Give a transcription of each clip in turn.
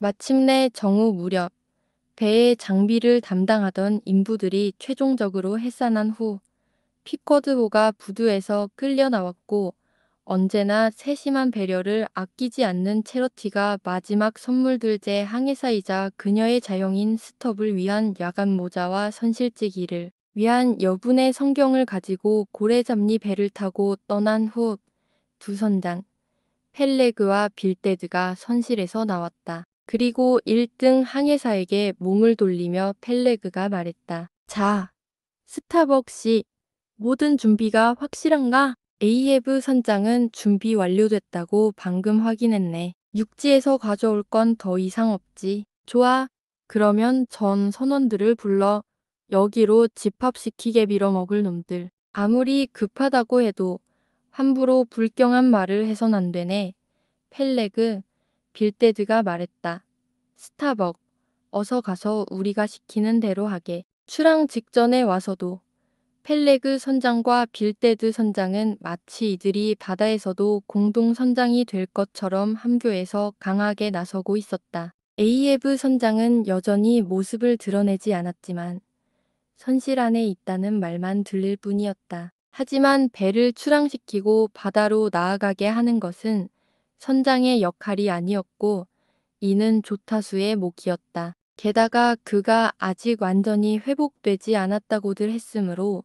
마침내 정오 무렵 배의 장비를 담당하던 인부들이 최종적으로 해산한 후 피커드호가 부두에서 끌려 나왔고 언제나 세심한 배려를 아끼지 않는 체러티가 마지막 선물들제 항해사이자 그녀의 자영인 스톱을 위한 야간 모자와 선실지기를 위한 여분의 성경을 가지고 고래잡니 배를 타고 떠난 후 두 선장 펠레그와 빌데드가 선실에서 나왔다. 그리고 1등 항해사에게 몸을 돌리며 펠레그가 말했다. 자, 스타벅씨, 모든 준비가 확실한가? 에이헤브 선장은 준비 완료됐다고 방금 확인했네. 육지에서 가져올 건 더 이상 없지. 좋아. 그러면 전 선원들을 불러 여기로 집합시키게 빌어먹을 놈들. 아무리 급하다고 해도 함부로 불경한 말을 해선 안 되네. 펠레그, 빌데드가 말했다. 스타벅, 어서 가서 우리가 시키는 대로 하게. 출항 직전에 와서도 펠레그 선장과 빌데드 선장은 마치 이들이 바다에서도 공동 선장이 될 것처럼 함교에서 강하게 나서고 있었다. 에이헤브 선장은 여전히 모습을 드러내지 않았지만 선실 안에 있다는 말만 들릴 뿐이었다. 하지만 배를 출항시키고 바다로 나아가게 하는 것은 선장의 역할이 아니었고 이는 조타수의 몫이었다. 게다가 그가 아직 완전히 회복되지 않았다고들 했으므로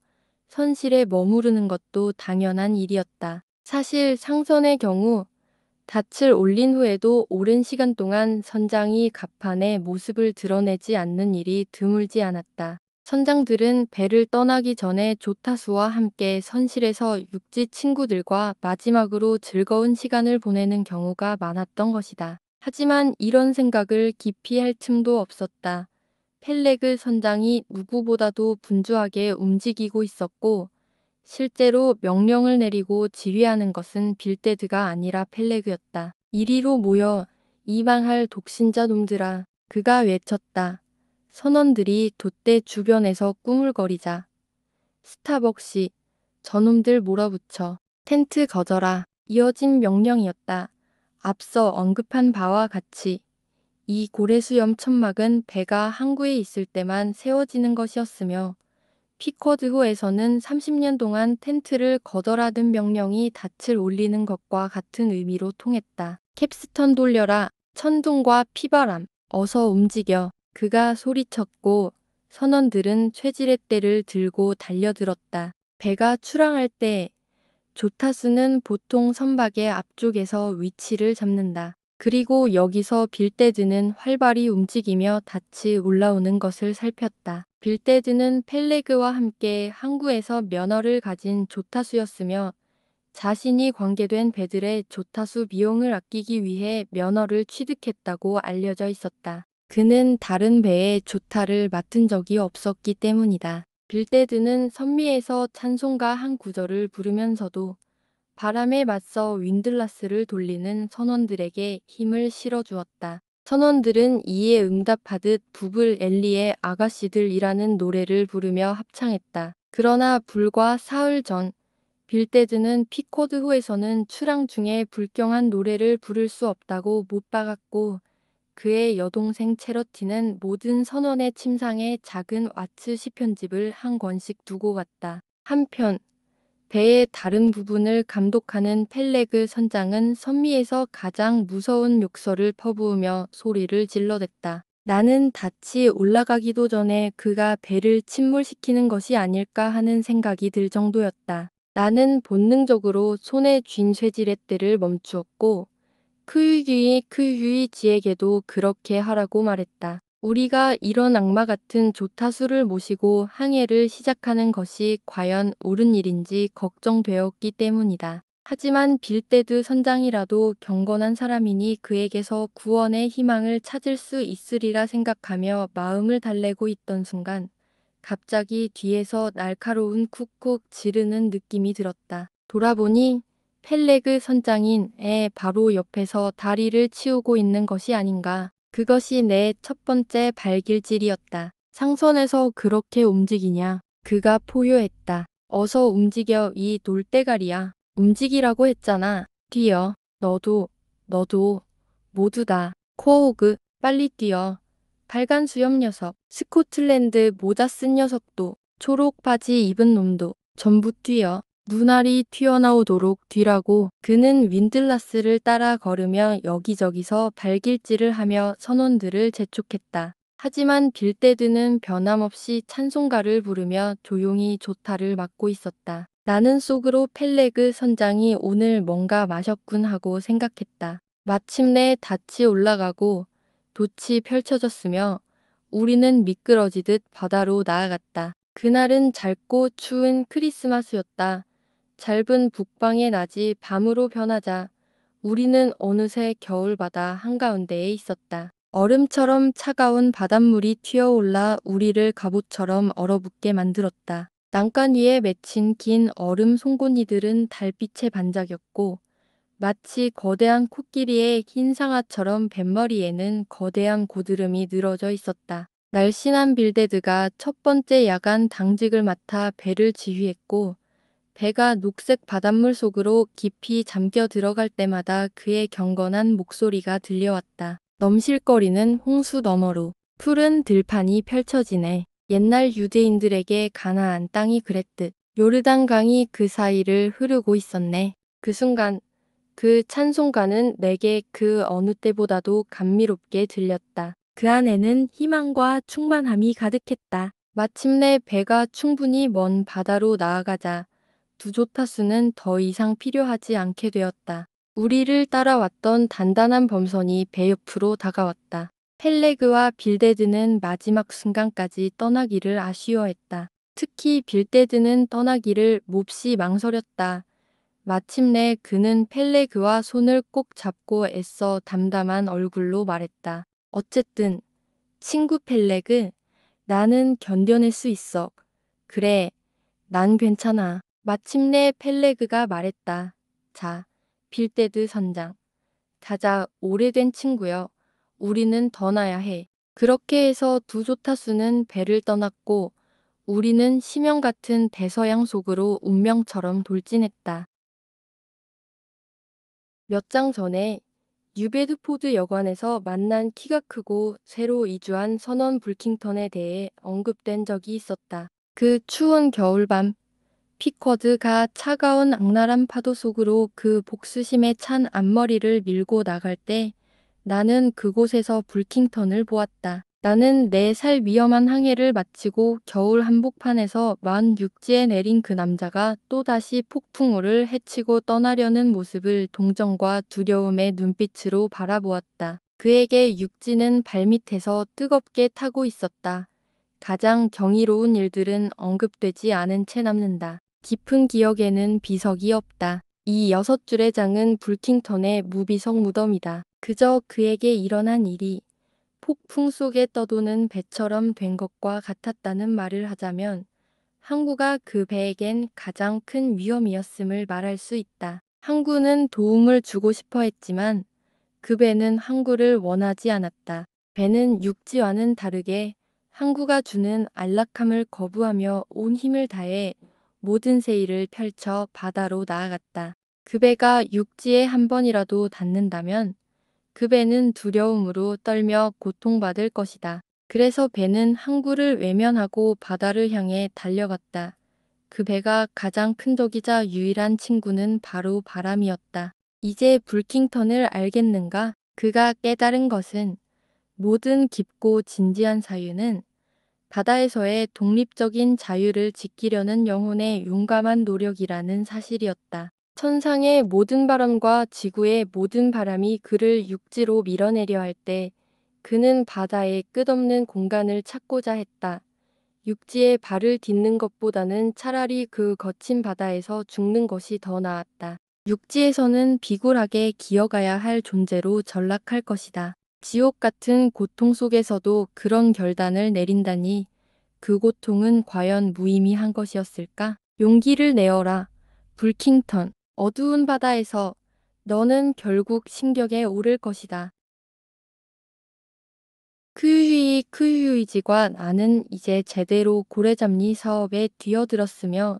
선실에 머무르는 것도 당연한 일이었다. 사실 상선의 경우 닻을 올린 후에도 오랜 시간 동안 선장이 갑판에 모습을 드러내지 않는 일이 드물지 않았다. 선장들은 배를 떠나기 전에 조타수와 함께 선실에서 육지 친구들과 마지막으로 즐거운 시간을 보내는 경우가 많았던 것이다. 하지만 이런 생각을 깊이 할 틈도 없었다. 펠레그 선장이 누구보다도 분주하게 움직이고 있었고 실제로 명령을 내리고 지휘하는 것은 빌데드가 아니라 펠레그였다. 이리로 모여 이방할 독신자 놈들아. 그가 외쳤다. 선원들이 돛대 주변에서 꾸물거리자. 스타벅시, 저놈들 몰아붙여. 텐트 거져라. 이어진 명령이었다. 앞서 언급한 바와 같이 이 고래수염 천막은 배가 항구에 있을 때만 세워지는 것이었으며 피커드호에서는 30년 동안 텐트를 거더라는 명령이 닻을 올리는 것과 같은 의미로 통했다. 캡스턴 돌려라. 천둥과 피바람. 어서 움직여. 그가 소리쳤고 선원들은 최지렛대를 들고 달려들었다. 배가 출항할 때 조타수는 보통 선박의 앞쪽에서 위치를 잡는다. 그리고 여기서 빌데드는 활발히 움직이며 닻이 올라오는 것을 살폈다. 빌데드는 펠레그와 함께 항구에서 면허를 가진 조타수였으며 자신이 관계된 배들의 조타수 비용을 아끼기 위해 면허를 취득했다고 알려져 있었다. 그는 다른 배의 조타를 맡은 적이 없었기 때문이다. 빌데드는 선미에서 찬송가 한 구절을 부르면서도 바람에 맞서 윈들라스를 돌리는 선원들에게 힘을 실어주었다. 선원들은 이에 응답하듯 부블 엘리의 아가씨들이라는 노래를 부르며 합창했다. 그러나 불과 사흘 전 빌데드는 피코드호에서는 출항 중에 불경한 노래를 부를 수 없다고 못 박았고 그의 여동생 체러티는 모든 선원의 침상에 작은 와츠 시편집을 한 권씩 두고 갔다. 한편 배의 다른 부분을 감독하는 펠레그 선장은 선미에서 가장 무서운 욕설을 퍼부으며 소리를 질러댔다. 나는 닻이 올라가기도 전에 그가 배를 침몰시키는 것이 아닐까 하는 생각이 들 정도였다. 나는 본능적으로 손에 쥔 쇠지렛대를 멈추었고 크유이 지에게도 그렇게 하라고 말했다. 우리가 이런 악마 같은 조타수를 모시고 항해를 시작하는 것이 과연 옳은 일인지 걱정되었기 때문이다. 하지만 빌데드 선장이라도 경건한 사람이니 그에게서 구원의 희망을 찾을 수 있으리라 생각하며 마음을 달래고 있던 순간 갑자기 뒤에서 날카로운 쿡쿡 지르는 느낌이 들었다. 돌아보니 펠레그 선장인 애 바로 옆에서 다리를 치우고 있는 것이 아닌가. 그것이 내 첫 번째 발길질이었다. 상선에서 그렇게 움직이냐. 그가 포효했다. 어서 움직여 이 돌대가리야. 움직이라고 했잖아. 뛰어. 너도 모두 다. 코어호그 빨리 뛰어. 빨간 수염 녀석, 스코틀랜드 모자 쓴 녀석도, 초록 바지 입은 놈도 전부 뛰어. 눈알이 튀어나오도록 뛰라고. 그는 윈들라스를 따라 걸으며 여기저기서 발길질을 하며 선원들을 재촉했다. 하지만 빌데드는 변함없이 찬송가를 부르며 조용히 조타를 맞고 있었다. 나는 속으로 펠레그 선장이 오늘 뭔가 마셨군 하고 생각했다. 마침내 닻이 올라가고 돛이 펼쳐졌으며 우리는 미끄러지듯 바다로 나아갔다. 그날은 짧고 추운 크리스마스였다. 짧은 북방의 낮이 밤으로 변하자 우리는 어느새 겨울바다 한가운데에 있었다. 얼음처럼 차가운 바닷물이 튀어올라 우리를 갑옷처럼 얼어붙게 만들었다. 난간 위에 맺힌 긴 얼음 송곳니들은 달빛에 반짝였고 마치 거대한 코끼리의 흰 상아처럼 뱃머리에는 거대한 고드름이 늘어져 있었다. 날씬한 빌데드가 첫 번째 야간 당직을 맡아 배를 지휘했고 배가 녹색 바닷물 속으로 깊이 잠겨 들어갈 때마다 그의 경건한 목소리가 들려왔다. 넘실거리는 홍수 너머로 푸른 들판이 펼쳐지네. 옛날 유대인들에게 가나안 땅이 그랬듯 요르단 강이 그 사이를 흐르고 있었네. 그 순간 그 찬송가는 내게 그 어느 때보다도 감미롭게 들렸다. 그 안에는 희망과 충만함이 가득했다. 마침내 배가 충분히 먼 바다로 나아가자 두조타수는 더 이상 필요하지 않게 되었다. 우리를 따라왔던 단단한 범선이 배 옆으로 다가왔다. 펠레그와 빌데드는 마지막 순간까지 떠나기를 아쉬워했다. 특히 빌데드는 떠나기를 몹시 망설였다. 마침내 그는 펠레그와 손을 꼭 잡고 애써 담담한 얼굴로 말했다. 어쨌든 친구 펠레그, 나는 견뎌낼 수 있어. 그래, 난 괜찮아. 마침내 펠레그가 말했다. 자, 빌데드 선장. 가자, 오래된 친구여. 우리는 떠나야 해. 그렇게 해서 두조타수는 배를 떠났고 우리는 심형 같은 대서양 속으로 운명처럼 돌진했다. 몇 장 전에 뉴베드포드 여관에서 만난 키가 크고 새로 이주한 선원 불킹턴에 대해 언급된 적이 있었다. 그 추운 겨울밤, 피쿼드가 차가운 악랄한 파도 속으로 그 복수심에 찬 앞머리를 밀고 나갈 때 나는 그곳에서 불킹턴을 보았다. 나는 4살 위험한 항해를 마치고 겨울 한복판에서 먼 육지에 내린 그 남자가 또다시 폭풍우를 헤치고 떠나려는 모습을 동정과 두려움의 눈빛으로 바라보았다. 그에게 육지는 발밑에서 뜨겁게 타고 있었다. 가장 경이로운 일들은 언급되지 않은 채 남는다. 깊은 기억에는 비석이 없다. 이 6줄의 장은 불킹턴의 무비석 무덤이다. 그저 그에게 일어난 일이 폭풍 속에 떠도는 배처럼 된 것과 같았다는 말을 하자면 항구가 그 배에겐 가장 큰 위험이었음을 말할 수 있다. 항구는 도움을 주고 싶어 했지만 그 배는 항구를 원하지 않았다. 배는 육지와는 다르게 항구가 주는 안락함을 거부하며 온 힘을 다해 모든 세일을 펼쳐 바다로 나아갔다. 그 배가 육지에 한 번이라도 닿는다면 그 배는 두려움으로 떨며 고통받을 것이다. 그래서 배는 항구를 외면하고 바다를 향해 달려갔다. 그 배가 가장 큰 적이자 유일한 친구는 바로 바람이었다. 이제 불킹턴을 알겠는가? 그가 깨달은 것은 모든 깊고 진지한 사유는 바다에서의 독립적인 자유를 지키려는 영혼의 용감한 노력이라는 사실이었다. 천상의 모든 바람과 지구의 모든 바람이 그를 육지로 밀어내려 할 때 그는 바다의 끝없는 공간을 찾고자 했다. 육지에 발을 딛는 것보다는 차라리 그 거친 바다에서 죽는 것이 더 나았다. 육지에서는 비굴하게 기어가야 할 존재로 전락할 것이다. 지옥 같은 고통 속에서도 그런 결단을 내린다니 그 고통은 과연 무의미한 것이었을까? 용기를 내어라. 불킹턴. 어두운 바다에서 너는 결국 신격에 오를 것이다. 크유이지과 나는 이제 제대로 고래잡리 사업에 뛰어들었으며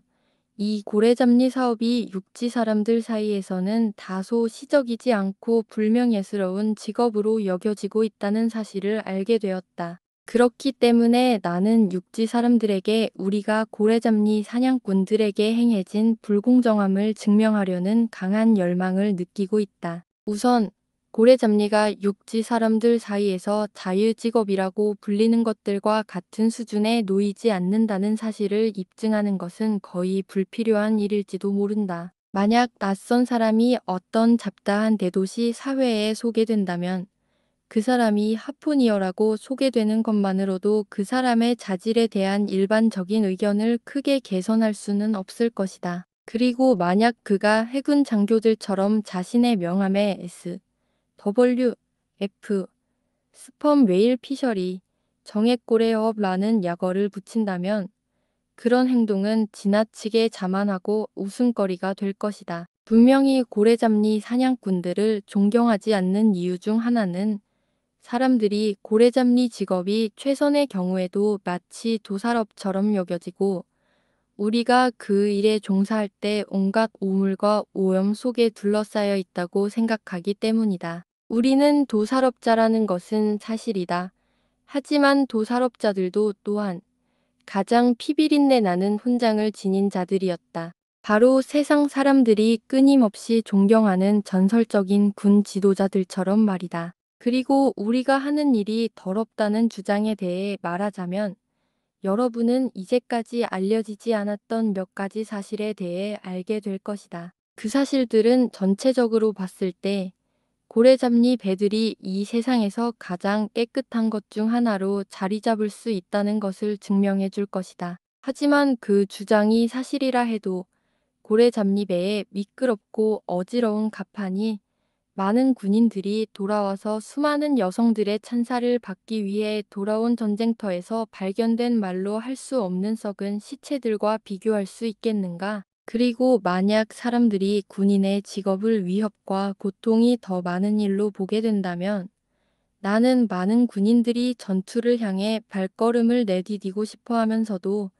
이 고래잡리 사업이 육지 사람들 사이에서는 다소 시적이지 않고 불명예스러운 직업으로 여겨지고 있다는 사실을 알게 되었다. 그렇기 때문에 나는 육지 사람들에게 우리가 고래잡리 사냥꾼들에게 행해진 불공정함을 증명하려는 강한 열망을 느끼고 있다. 우선 고래잡리가 육지 사람들 사이에서 자유직업이라고 불리는 것들과 같은 수준에 놓이지 않는다는 사실을 입증하는 것은 거의 불필요한 일일지도 모른다. 만약 낯선 사람이 어떤 잡다한 대도시 사회에 소개된다면 그 사람이 하프니어라고 소개되는 것만으로도 그 사람의 자질에 대한 일반적인 의견을 크게 개선할 수는 없을 것이다. 그리고 만약 그가 해군 장교들처럼 자신의 명함에 S, W, F, 스펌 웨일 피셔리, 정액고래어업라는 약어를 붙인다면 그런 행동은 지나치게 자만하고 웃음거리가 될 것이다. 분명히 고래잡리 사냥꾼들을 존경하지 않는 이유 중 하나는 사람들이 고래잡리 직업이 최선의 경우에도 마치 도살업처럼 여겨지고 우리가 그 일에 종사할 때 온갖 오물과 오염 속에 둘러싸여 있다고 생각하기 때문이다. 우리는 도살업자라는 것은 사실이다. 하지만 도살업자들도 또한 가장 피비린내 나는 훈장을 지닌 자들이었다. 바로 세상 사람들이 끊임없이 존경하는 전설적인 군 지도자들처럼 말이다. 그리고 우리가 하는 일이 더럽다는 주장에 대해 말하자면 여러분은 이제까지 알려지지 않았던 몇 가지 사실에 대해 알게 될 것이다. 그 사실들은 전체적으로 봤을 때 고래잡리 배들이 이 세상에서 가장 깨끗한 것 중 하나로 자리 잡을 수 있다는 것을 증명해 줄 것이다. 하지만 그 주장이 사실이라 해도 고래잡리 배의 미끄럽고 어지러운 갑판이 많은 군인들이 돌아와서 수많은 여성들의 찬사를 받기 위해 돌아온 전쟁터에서 발견된 말로 할 수 없는 썩은 시체들과 비교할 수 있겠는가? 그리고 만약 사람들이 군인의 직업을 위협과 고통이 더 많은 일로 보게 된다면 나는 많은 군인들이 전투를 향해 발걸음을 내디디고 싶어 하면서도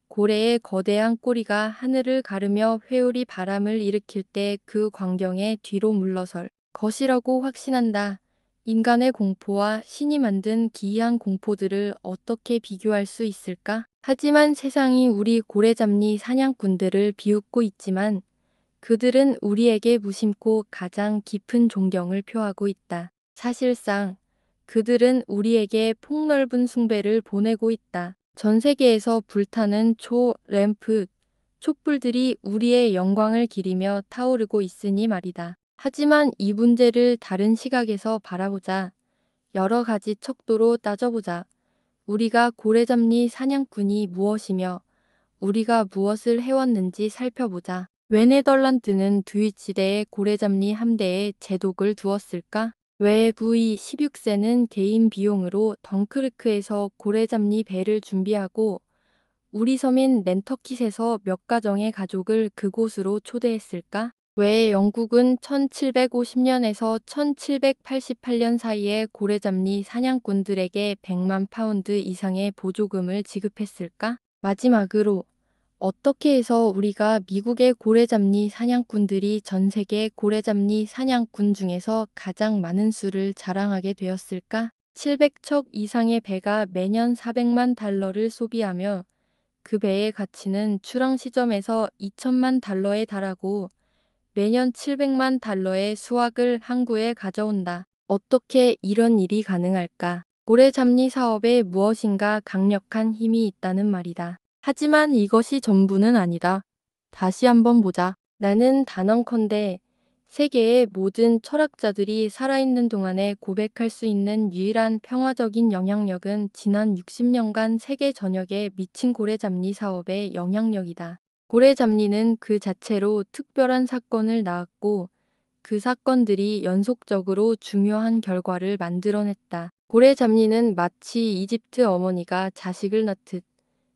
고래의 거대한 꼬리가 하늘을 가르며 회오리 바람을 일으킬 때 그 광경에 뒤로 물러설 것이라고 확신한다. 인간의 공포와 신이 만든 기이한 공포들을 어떻게 비교할 수 있을까? 하지만 세상이 우리 고래잡리 사냥꾼들을 비웃고 있지만 그들은 우리에게 무심코 가장 깊은 존경을 표하고 있다. 사실상 그들은 우리에게 폭넓은 숭배를 보내고 있다. 전 세계에서 불타는 램프, 촛불들이 우리의 영광을 기리며 타오르고 있으니 말이다. 하지만 이 문제를 다른 시각에서 바라보자. 여러 가지 척도로 따져보자. 우리가 고래잡리 사냥꾼이 무엇이며 우리가 무엇을 해왔는지 살펴보자. 왜 네덜란드는 드위치대의 고래잡리 함대에 제독을 두었을까? 왜 V16세는 개인 비용으로 덩크르크에서 고래잡리 배를 준비하고 우리 섬인 낸터킷에서 몇 가정의 가족을 그곳으로 초대했을까? 왜 영국은 1750년에서 1788년 사이에 고래잡리 사냥꾼들에게 100만 파운드 이상의 보조금을 지급했을까? 마지막으로 어떻게 해서 우리가 미국의 고래잡리 사냥꾼들이 전 세계 고래잡리 사냥꾼 중에서 가장 많은 수를 자랑하게 되었을까? 700척 이상의 배가 매년 400만 달러를 소비하며 그 배의 가치는 출항 시점에서 2천만 달러에 달하고 매년 700만 달러의 수확을 항구에 가져온다. 어떻게 이런 일이 가능할까? 고래잡리 사업에 무엇인가 강력한 힘이 있다는 말이다. 하지만 이것이 전부는 아니다. 다시 한번 보자. 나는 단언컨대 세계의 모든 철학자들이 살아있는 동안에 고백할 수 있는 유일한 평화적인 영향력은 지난 60년간 세계 전역에 미친 고래잡리 사업의 영향력이다. 고래잡리는 그 자체로 특별한 사건을 낳았고 그 사건들이 연속적으로 중요한 결과를 만들어냈다. 고래잡리는 마치 이집트 어머니가 자식을 낳듯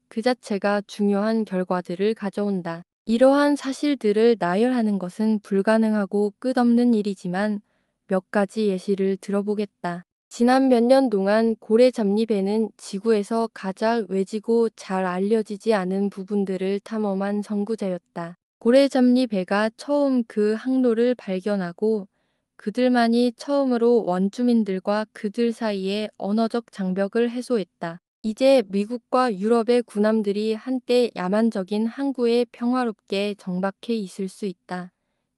그 자체가 중요한 결과들을 가져온다. 이러한 사실들을 나열하는 것은 불가능하고 끝없는 일이지만 몇 가지 예시를 들어보겠다. 지난 몇 년 동안 고래잡리배는 지구에서 가장 외지고 잘 알려지지 않은 부분들을 탐험한 선구자였다. 고래잡리배가 처음 그 항로를 발견하고 그들만이 처음으로 원주민들과 그들 사이의 언어적 장벽을 해소했다. 이제 미국과 유럽의 군함들이 한때 야만적인 항구에 평화롭게 정박해 있을 수 있다.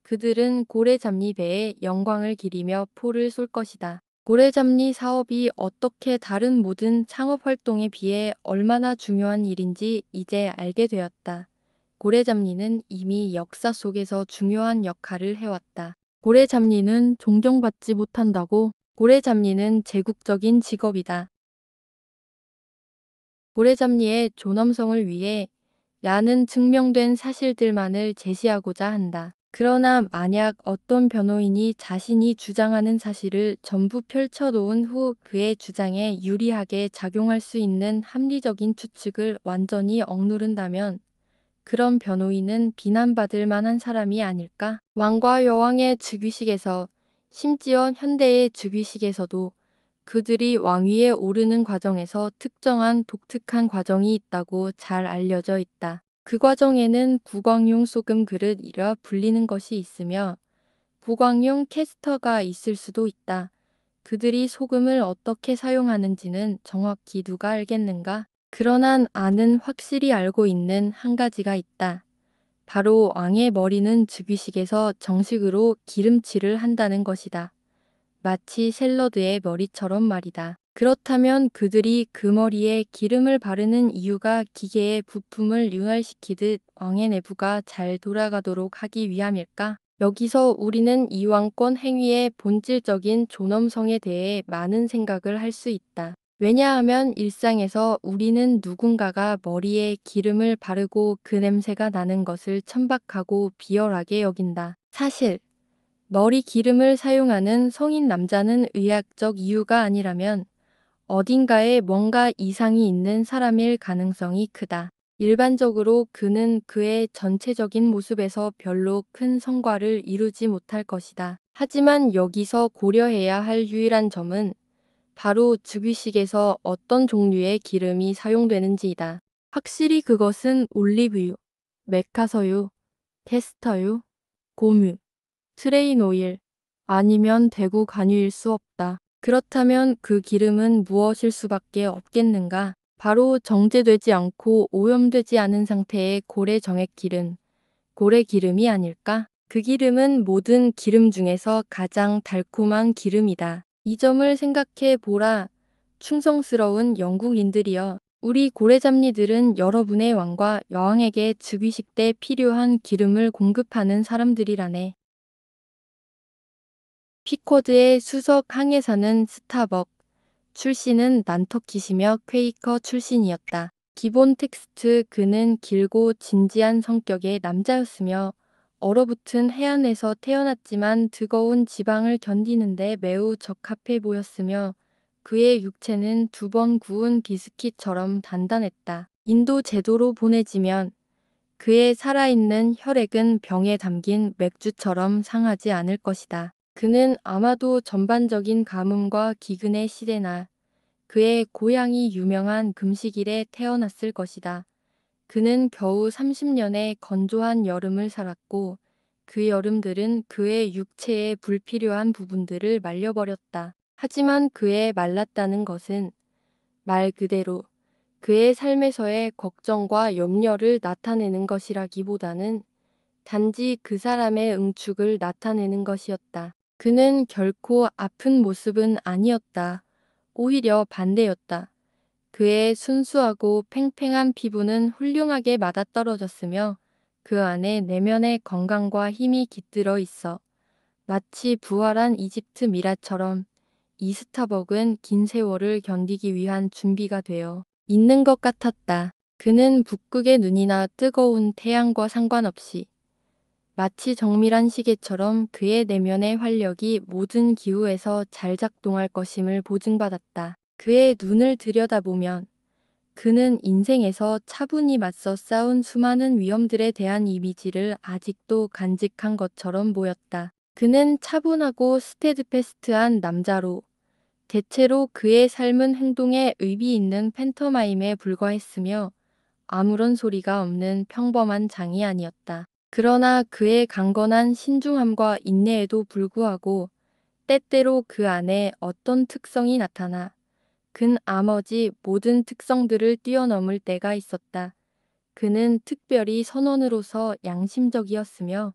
그들은 고래잡리배의 영광을 기리며 포를 쏠 것이다. 고래잡리 사업이 어떻게 다른 모든 창업 활동에 비해 얼마나 중요한 일인지 이제 알게 되었다. 고래잡리는 이미 역사 속에서 중요한 역할을 해왔다. 고래잡리는 존경받지 못한다고. 고래잡리는 제국적인 직업이다. 고래잡리의 존엄성을 위해 야는 증명된 사실들만을 제시하고자 한다. 그러나 만약 어떤 변호인이 자신이 주장하는 사실을 전부 펼쳐놓은 후 그의 주장에 유리하게 작용할 수 있는 합리적인 추측을 완전히 억누른다면 그런 변호인은 비난받을 만한 사람이 아닐까? 왕과 여왕의 즉위식에서, 심지어 현대의 즉위식에서도 그들이 왕위에 오르는 과정에서 특정한 독특한 과정이 있다고 잘 알려져 있다. 그 과정에는 국왕용 소금 그릇이라 불리는 것이 있으며 국왕용 캐스터가 있을 수도 있다. 그들이 소금을 어떻게 사용하는지는 정확히 누가 알겠는가? 그러나 나는 확실히 알고 있는 한 가지가 있다. 바로 왕의 머리는 즉위식에서 정식으로 기름칠을 한다는 것이다. 마치 샐러드의 머리처럼 말이다. 그렇다면 그들이 그 머리에 기름을 바르는 이유가 기계의 부품을 융활시키듯 왕의 내부가 잘 돌아가도록 하기 위함일까? 여기서 우리는 이 왕권 행위의 본질적인 존엄성에 대해 많은 생각을 할 수 있다. 왜냐하면 일상에서 우리는 누군가가 머리에 기름을 바르고 그 냄새가 나는 것을 천박하고 비열하게 여긴다. 사실 머리 기름을 사용하는 성인 남자는 의학적 이유가 아니라면 어딘가에 뭔가 이상이 있는 사람일 가능성이 크다. 일반적으로 그는 그의 전체적인 모습에서 별로 큰 성과를 이루지 못할 것이다. 하지만 여기서 고려해야 할 유일한 점은 바로 즉위식에서 어떤 종류의 기름이 사용되는지이다. 확실히 그것은 올리브유, 메카서유, 캐스터유, 고뮤, 트레인 오일, 아니면 대구 간유일 수 없다. 그렇다면 그 기름은 무엇일 수밖에 없겠는가? 바로 정제되지 않고 오염되지 않은 상태의 고래 정액 기름, 고래 기름이 아닐까? 그 기름은 모든 기름 중에서 가장 달콤한 기름이다. 이 점을 생각해 보라. 충성스러운 영국인들이여. 우리 고래잡리들은 여러분의 왕과 여왕에게 즉위식 때 필요한 기름을 공급하는 사람들이라네. 피코드의 수석 항해사는 스타벅, 출신은 난터킷이며 퀘이커 출신이었다. 기본 텍스트 그는 길고 진지한 성격의 남자였으며 얼어붙은 해안에서 태어났지만 뜨거운 지방을 견디는데 매우 적합해 보였으며 그의 육체는 2번 구운 비스킷처럼 단단했다. 인도 제도로 보내지면 그의 살아있는 혈액은 병에 담긴 맥주처럼 상하지 않을 것이다. 그는 아마도 전반적인 가뭄과 기근의 시대나 그의 고향이 유명한 금식일에 태어났을 것이다. 그는 겨우 30년의 건조한 여름을 살았고 그 여름들은 그의 육체의 불필요한 부분들을 말려버렸다. 하지만 그의 말랐다는 것은 말 그대로 그의 삶에서의 걱정과 염려를 나타내는 것이라기보다는 단지 그 사람의 응축을 나타내는 것이었다. 그는 결코 아픈 모습은 아니었다. 오히려 반대였다. 그의 순수하고 팽팽한 피부는 훌륭하게 맞아떨어졌으며 그 안에 내면의 건강과 힘이 깃들어 있어 마치 부활한 이집트 미라처럼 이 스타벅은 긴 세월을 견디기 위한 준비가 되어 있는 것 같았다. 그는 북극의 눈이나 뜨거운 태양과 상관없이 마치 정밀한 시계처럼 그의 내면의 활력이 모든 기후에서 잘 작동할 것임을 보증받았다. 그의 눈을 들여다보면 그는 인생에서 차분히 맞서 싸운 수많은 위험들에 대한 이미지를 아직도 간직한 것처럼 보였다. 그는 차분하고 스테드패스트한 남자로 대체로 그의 삶은 행동에 의미 있는 팬터마임에 불과했으며 아무런 소리가 없는 평범한 장이 아니었다. 그러나 그의 강건한 신중함과 인내에도 불구하고 때때로 그 안에 어떤 특성이 나타나 근 나머지 모든 특성들을 뛰어넘을 때가 있었다. 그는 특별히 선원으로서 양심적이었으며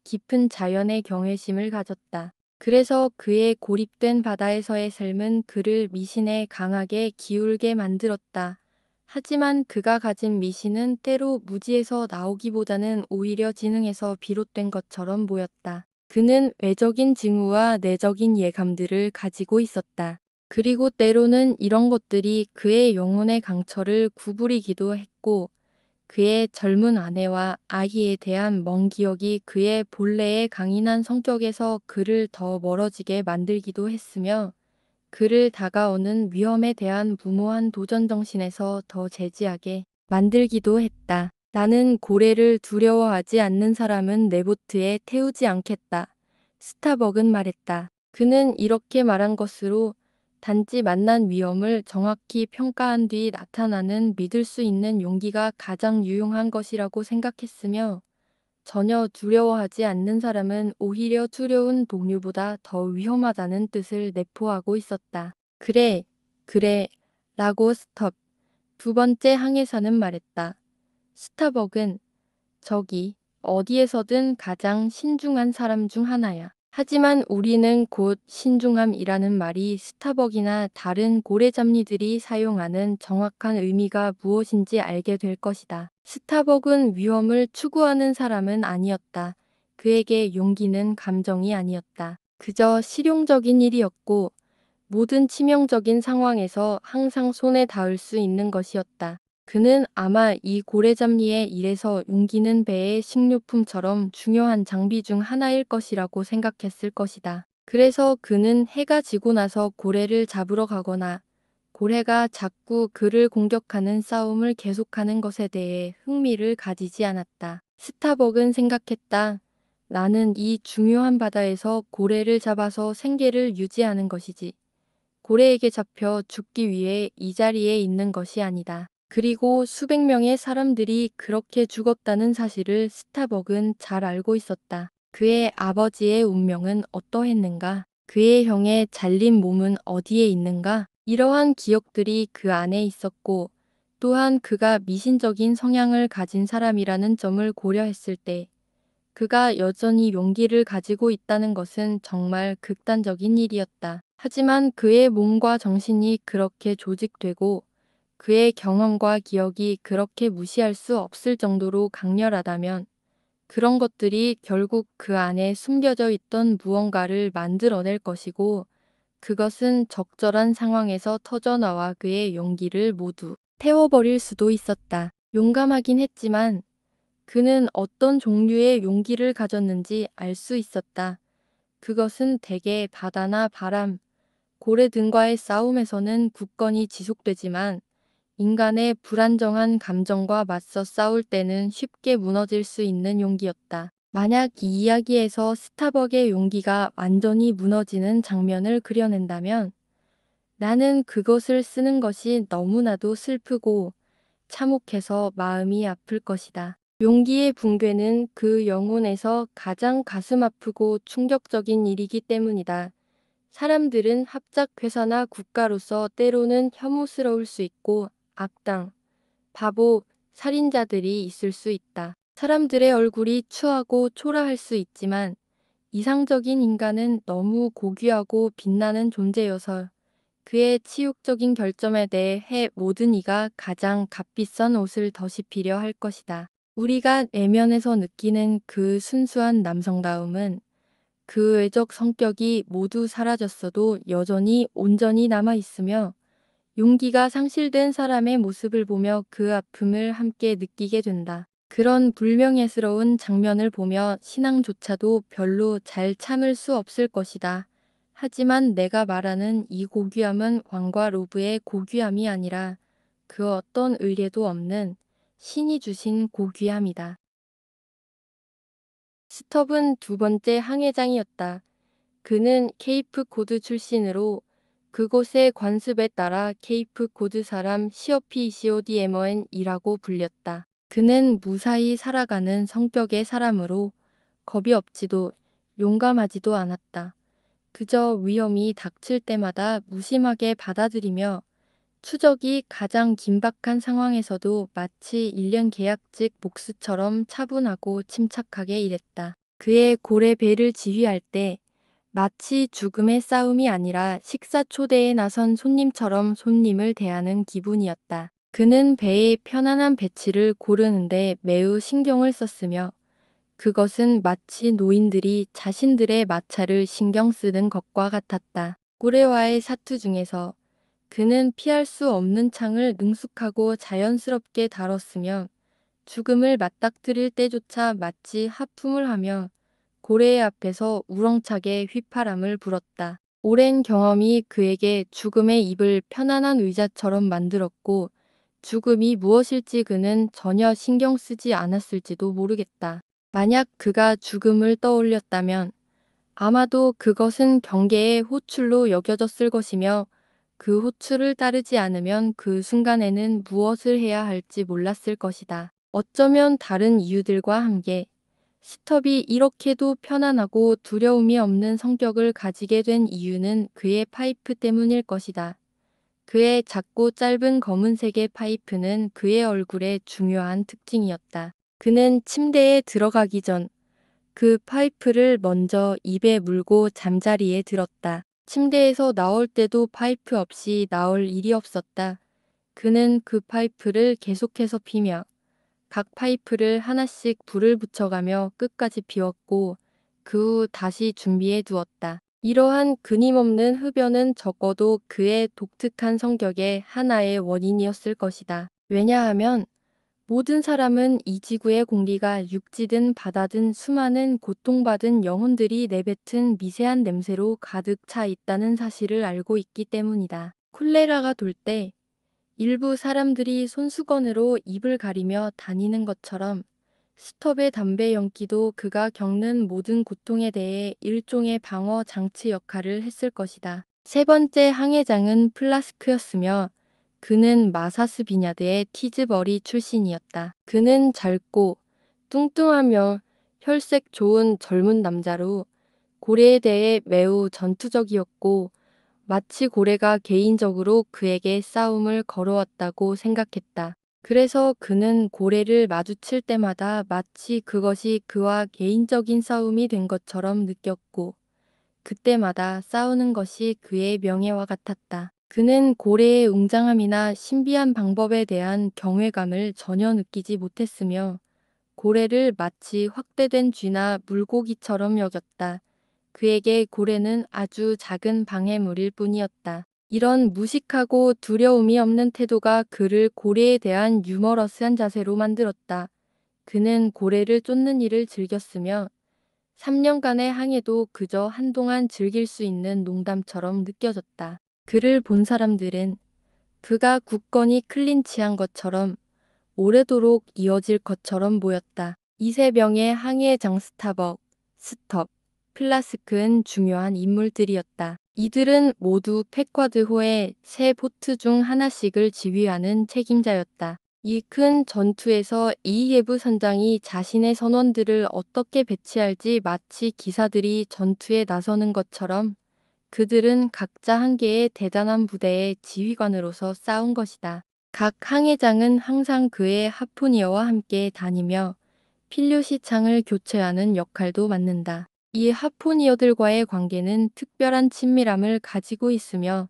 깊은 자연의 경외심을 가졌다. 그래서 그의 고립된 바다에서의 삶은 그를 미신에 강하게 기울게 만들었다. 하지만 그가 가진 미신은 때로 무지에서 나오기보다는 오히려 지능에서 비롯된 것처럼 보였다. 그는 외적인 징후와 내적인 예감들을 가지고 있었다. 그리고 때로는 이런 것들이 그의 영혼의 강철을 구부리기도 했고, 그의 젊은 아내와 아이에 대한 먼 기억이 그의 본래의 강인한 성격에서 그를 더 멀어지게 만들기도 했으며, 그를 다가오는 위험에 대한 무모한 도전 정신에서 더 제지하게 만들기도 했다. 나는 고래를 두려워하지 않는 사람은 내 보트에 태우지 않겠다. 스타벅은 말했다. 그는 이렇게 말한 것으로 단지 만난 위험을 정확히 평가한 뒤 나타나는 믿을 수 있는 용기가 가장 유용한 것이라고 생각했으며, 전혀 두려워하지 않는 사람은 오히려 두려운 동료보다 더 위험하다는 뜻을 내포하고 있었다. 그래, 그래, 라고 두 번째 항해사는 말했다. 스타벅은 저기 어디에서든 가장 신중한 사람 중 하나야. 하지만 우리는 곧 신중함이라는 말이 스타벅이나 다른 고래잡리들이 사용하는 정확한 의미가 무엇인지 알게 될 것이다. 스타벅은 위험을 추구하는 사람은 아니었다. 그에게 용기는 감정이 아니었다. 그저 실용적인 일이었고 모든 치명적인 상황에서 항상 손에 닿을 수 있는 것이었다. 그는 아마 이 고래잡리의 일에서 용기는 배의 식료품처럼 중요한 장비 중 하나일 것이라고 생각했을 것이다. 그래서 그는 해가 지고 나서 고래를 잡으러 가거나 고래가 자꾸 그를 공격하는 싸움을 계속하는 것에 대해 흥미를 가지지 않았다. 스타벅은 생각했다. 나는 이 중요한 바다에서 고래를 잡아서 생계를 유지하는 것이지. 고래에게 잡혀 죽기 위해 이 자리에 있는 것이 아니다. 그리고 수백 명의 사람들이 그렇게 죽었다는 사실을 스타벅은 잘 알고 있었다. 그의 아버지의 운명은 어떠했는가? 그의 형의 잘린 몸은 어디에 있는가? 이러한 기억들이 그 안에 있었고, 또한 그가 미신적인 성향을 가진 사람이라는 점을 고려했을 때, 그가 여전히 용기를 가지고 있다는 것은 정말 극단적인 일이었다. 하지만 그의 몸과 정신이 그렇게 조직되고 그의 경험과 기억이 그렇게 무시할 수 없을 정도로 강렬하다면 그런 것들이 결국 그 안에 숨겨져 있던 무언가를 만들어낼 것이고 그것은 적절한 상황에서 터져나와 그의 용기를 모두 태워버릴 수도 있었다. 용감하긴 했지만 그는 어떤 종류의 용기를 가졌는지 알 수 있었다. 그것은 대개 바다나 바람, 고래 등과의 싸움에서는 굳건히 지속되지만 인간의 불안정한 감정과 맞서 싸울 때는 쉽게 무너질 수 있는 용기였다. 만약 이 이야기에서 스타벅의 용기가 완전히 무너지는 장면을 그려낸다면 나는 그것을 쓰는 것이 너무나도 슬프고 참혹해서 마음이 아플 것이다. 용기의 붕괴는 그 영혼에서 가장 가슴 아프고 충격적인 일이기 때문이다. 사람들은 합작 회사나 국가로서 때로는 혐오스러울 수 있고 악당, 바보, 살인자들이 있을 수 있다. 사람들의 얼굴이 추하고 초라할 수 있지만 이상적인 인간은 너무 고귀하고 빛나는 존재여서 그의 치욕적인 결점에 대해 모든 이가 가장 값비싼 옷을 덧입히려 할 것이다. 우리가 내면에서 느끼는 그 순수한 남성다움은 그 외적 성격이 모두 사라졌어도 여전히 온전히 남아있으며 용기가 상실된 사람의 모습을 보며 그 아픔을 함께 느끼게 된다. 그런 불명예스러운 장면을 보며 신앙조차도 별로 잘 참을 수 없을 것이다. 하지만 내가 말하는 이 고귀함은 왕과 로브의 고귀함이 아니라 그 어떤 의례도 없는 신이 주신 고귀함이다. 스톱은 두 번째 항해장이었다. 그는 케이프 코드 출신으로 그곳의 관습에 따라 케이프 코드 사람 시어피 이시오디에머엔이라고 불렸다. 그는 무사히 살아가는 성격의 사람으로 겁이 없지도 용감하지도 않았다. 그저 위험이 닥칠 때마다 무심하게 받아들이며 추적이 가장 긴박한 상황에서도 마치 1년 계약직 복수처럼 차분하고 침착하게 일했다. 그의 고래 배를 지휘할 때 마치 죽음의 싸움이 아니라 식사 초대에 나선 손님처럼 손님을 대하는 기분이었다. 그는 배의 편안한 배치를 고르는데 매우 신경을 썼으며 그것은 마치 노인들이 자신들의 마차를 신경 쓰는 것과 같았다. 고래와의 사투 중에서 그는 피할 수 없는 창을 능숙하고 자연스럽게 다뤘으며 죽음을 맞닥뜨릴 때조차 마치 하품을 하며 고래의 앞에서 우렁차게 휘파람을 불었다. 오랜 경험이 그에게 죽음의 입을 편안한 의자처럼 만들었고 죽음이 무엇일지 그는 전혀 신경 쓰지 않았을지도 모르겠다. 만약 그가 죽음을 떠올렸다면 아마도 그것은 경계의 호출로 여겨졌을 것이며 그 호출을 따르지 않으면 그 순간에는 무엇을 해야 할지 몰랐을 것이다. 어쩌면 다른 이유들과 함께 스톱이 이렇게도 편안하고 두려움이 없는 성격을 가지게 된 이유는 그의 파이프 때문일 것이다. 그의 작고 짧은 검은색의 파이프는 그의 얼굴의 중요한 특징이었다. 그는 침대에 들어가기 전 그 파이프를 먼저 입에 물고 잠자리에 들었다. 침대에서 나올 때도 파이프 없이 나올 일이 없었다. 그는 그 파이프를 계속해서 피며 각 파이프를 하나씩 불을 붙여가며 끝까지 피웠고 그 후 다시 준비해 두었다. 이러한 끊임없는 흡연은 적어도 그의 독특한 성격의 하나의 원인이었을 것이다. 왜냐하면 모든 사람은 이 지구의 공기가 육지든 바다든 수많은 고통받은 영혼들이 내뱉은 미세한 냄새로 가득 차 있다는 사실을 알고 있기 때문이다. 콜레라가 돌 때 일부 사람들이 손수건으로 입을 가리며 다니는 것처럼 스톱의 담배 연기도 그가 겪는 모든 고통에 대해 일종의 방어 장치 역할을 했을 것이다. 세 번째 항해장은 플라스크였으며 그는 마사스 비냐드의 티즈버리 출신이었다. 그는 젊고 뚱뚱하며 혈색 좋은 젊은 남자로 고래에 대해 매우 전투적이었고 마치 고래가 개인적으로 그에게 싸움을 걸어왔다고 생각했다. 그래서 그는 고래를 마주칠 때마다 마치 그것이 그와 개인적인 싸움이 된 것처럼 느꼈고 그때마다 싸우는 것이 그의 명예와 같았다. 그는 고래의 웅장함이나 신비한 방법에 대한 경외감을 전혀 느끼지 못했으며 고래를 마치 확대된 쥐나 물고기처럼 여겼다. 그에게 고래는 아주 작은 방해물일 뿐이었다. 이런 무식하고 두려움이 없는 태도가 그를 고래에 대한 유머러스한 자세로 만들었다. 그는 고래를 쫓는 일을 즐겼으며 3년간의 항해도 그저 한동안 즐길 수 있는 농담처럼 느껴졌다. 그를 본 사람들은 그가 굳건히 클린치한 것처럼 오래도록 이어질 것처럼 보였다. 이 세 명의 항해장 스톱, 플라스크는 중요한 인물들이었다. 이들은 모두 패쿼드호의 세 보트 중 하나씩을 지휘하는 책임자였다. 이 큰 전투에서 이해부 선장이 자신의 선원들을 어떻게 배치할지 마치 기사들이 전투에 나서는 것처럼 그들은 각자 한 개의 대단한 부대의 지휘관으로서 싸운 것이다. 각 항해장은 항상 그의 하프니어와 함께 다니며 필요시 창을 교체하는 역할도 맡는다. 이 하프니어들과의 관계는 특별한 친밀함을 가지고 있으며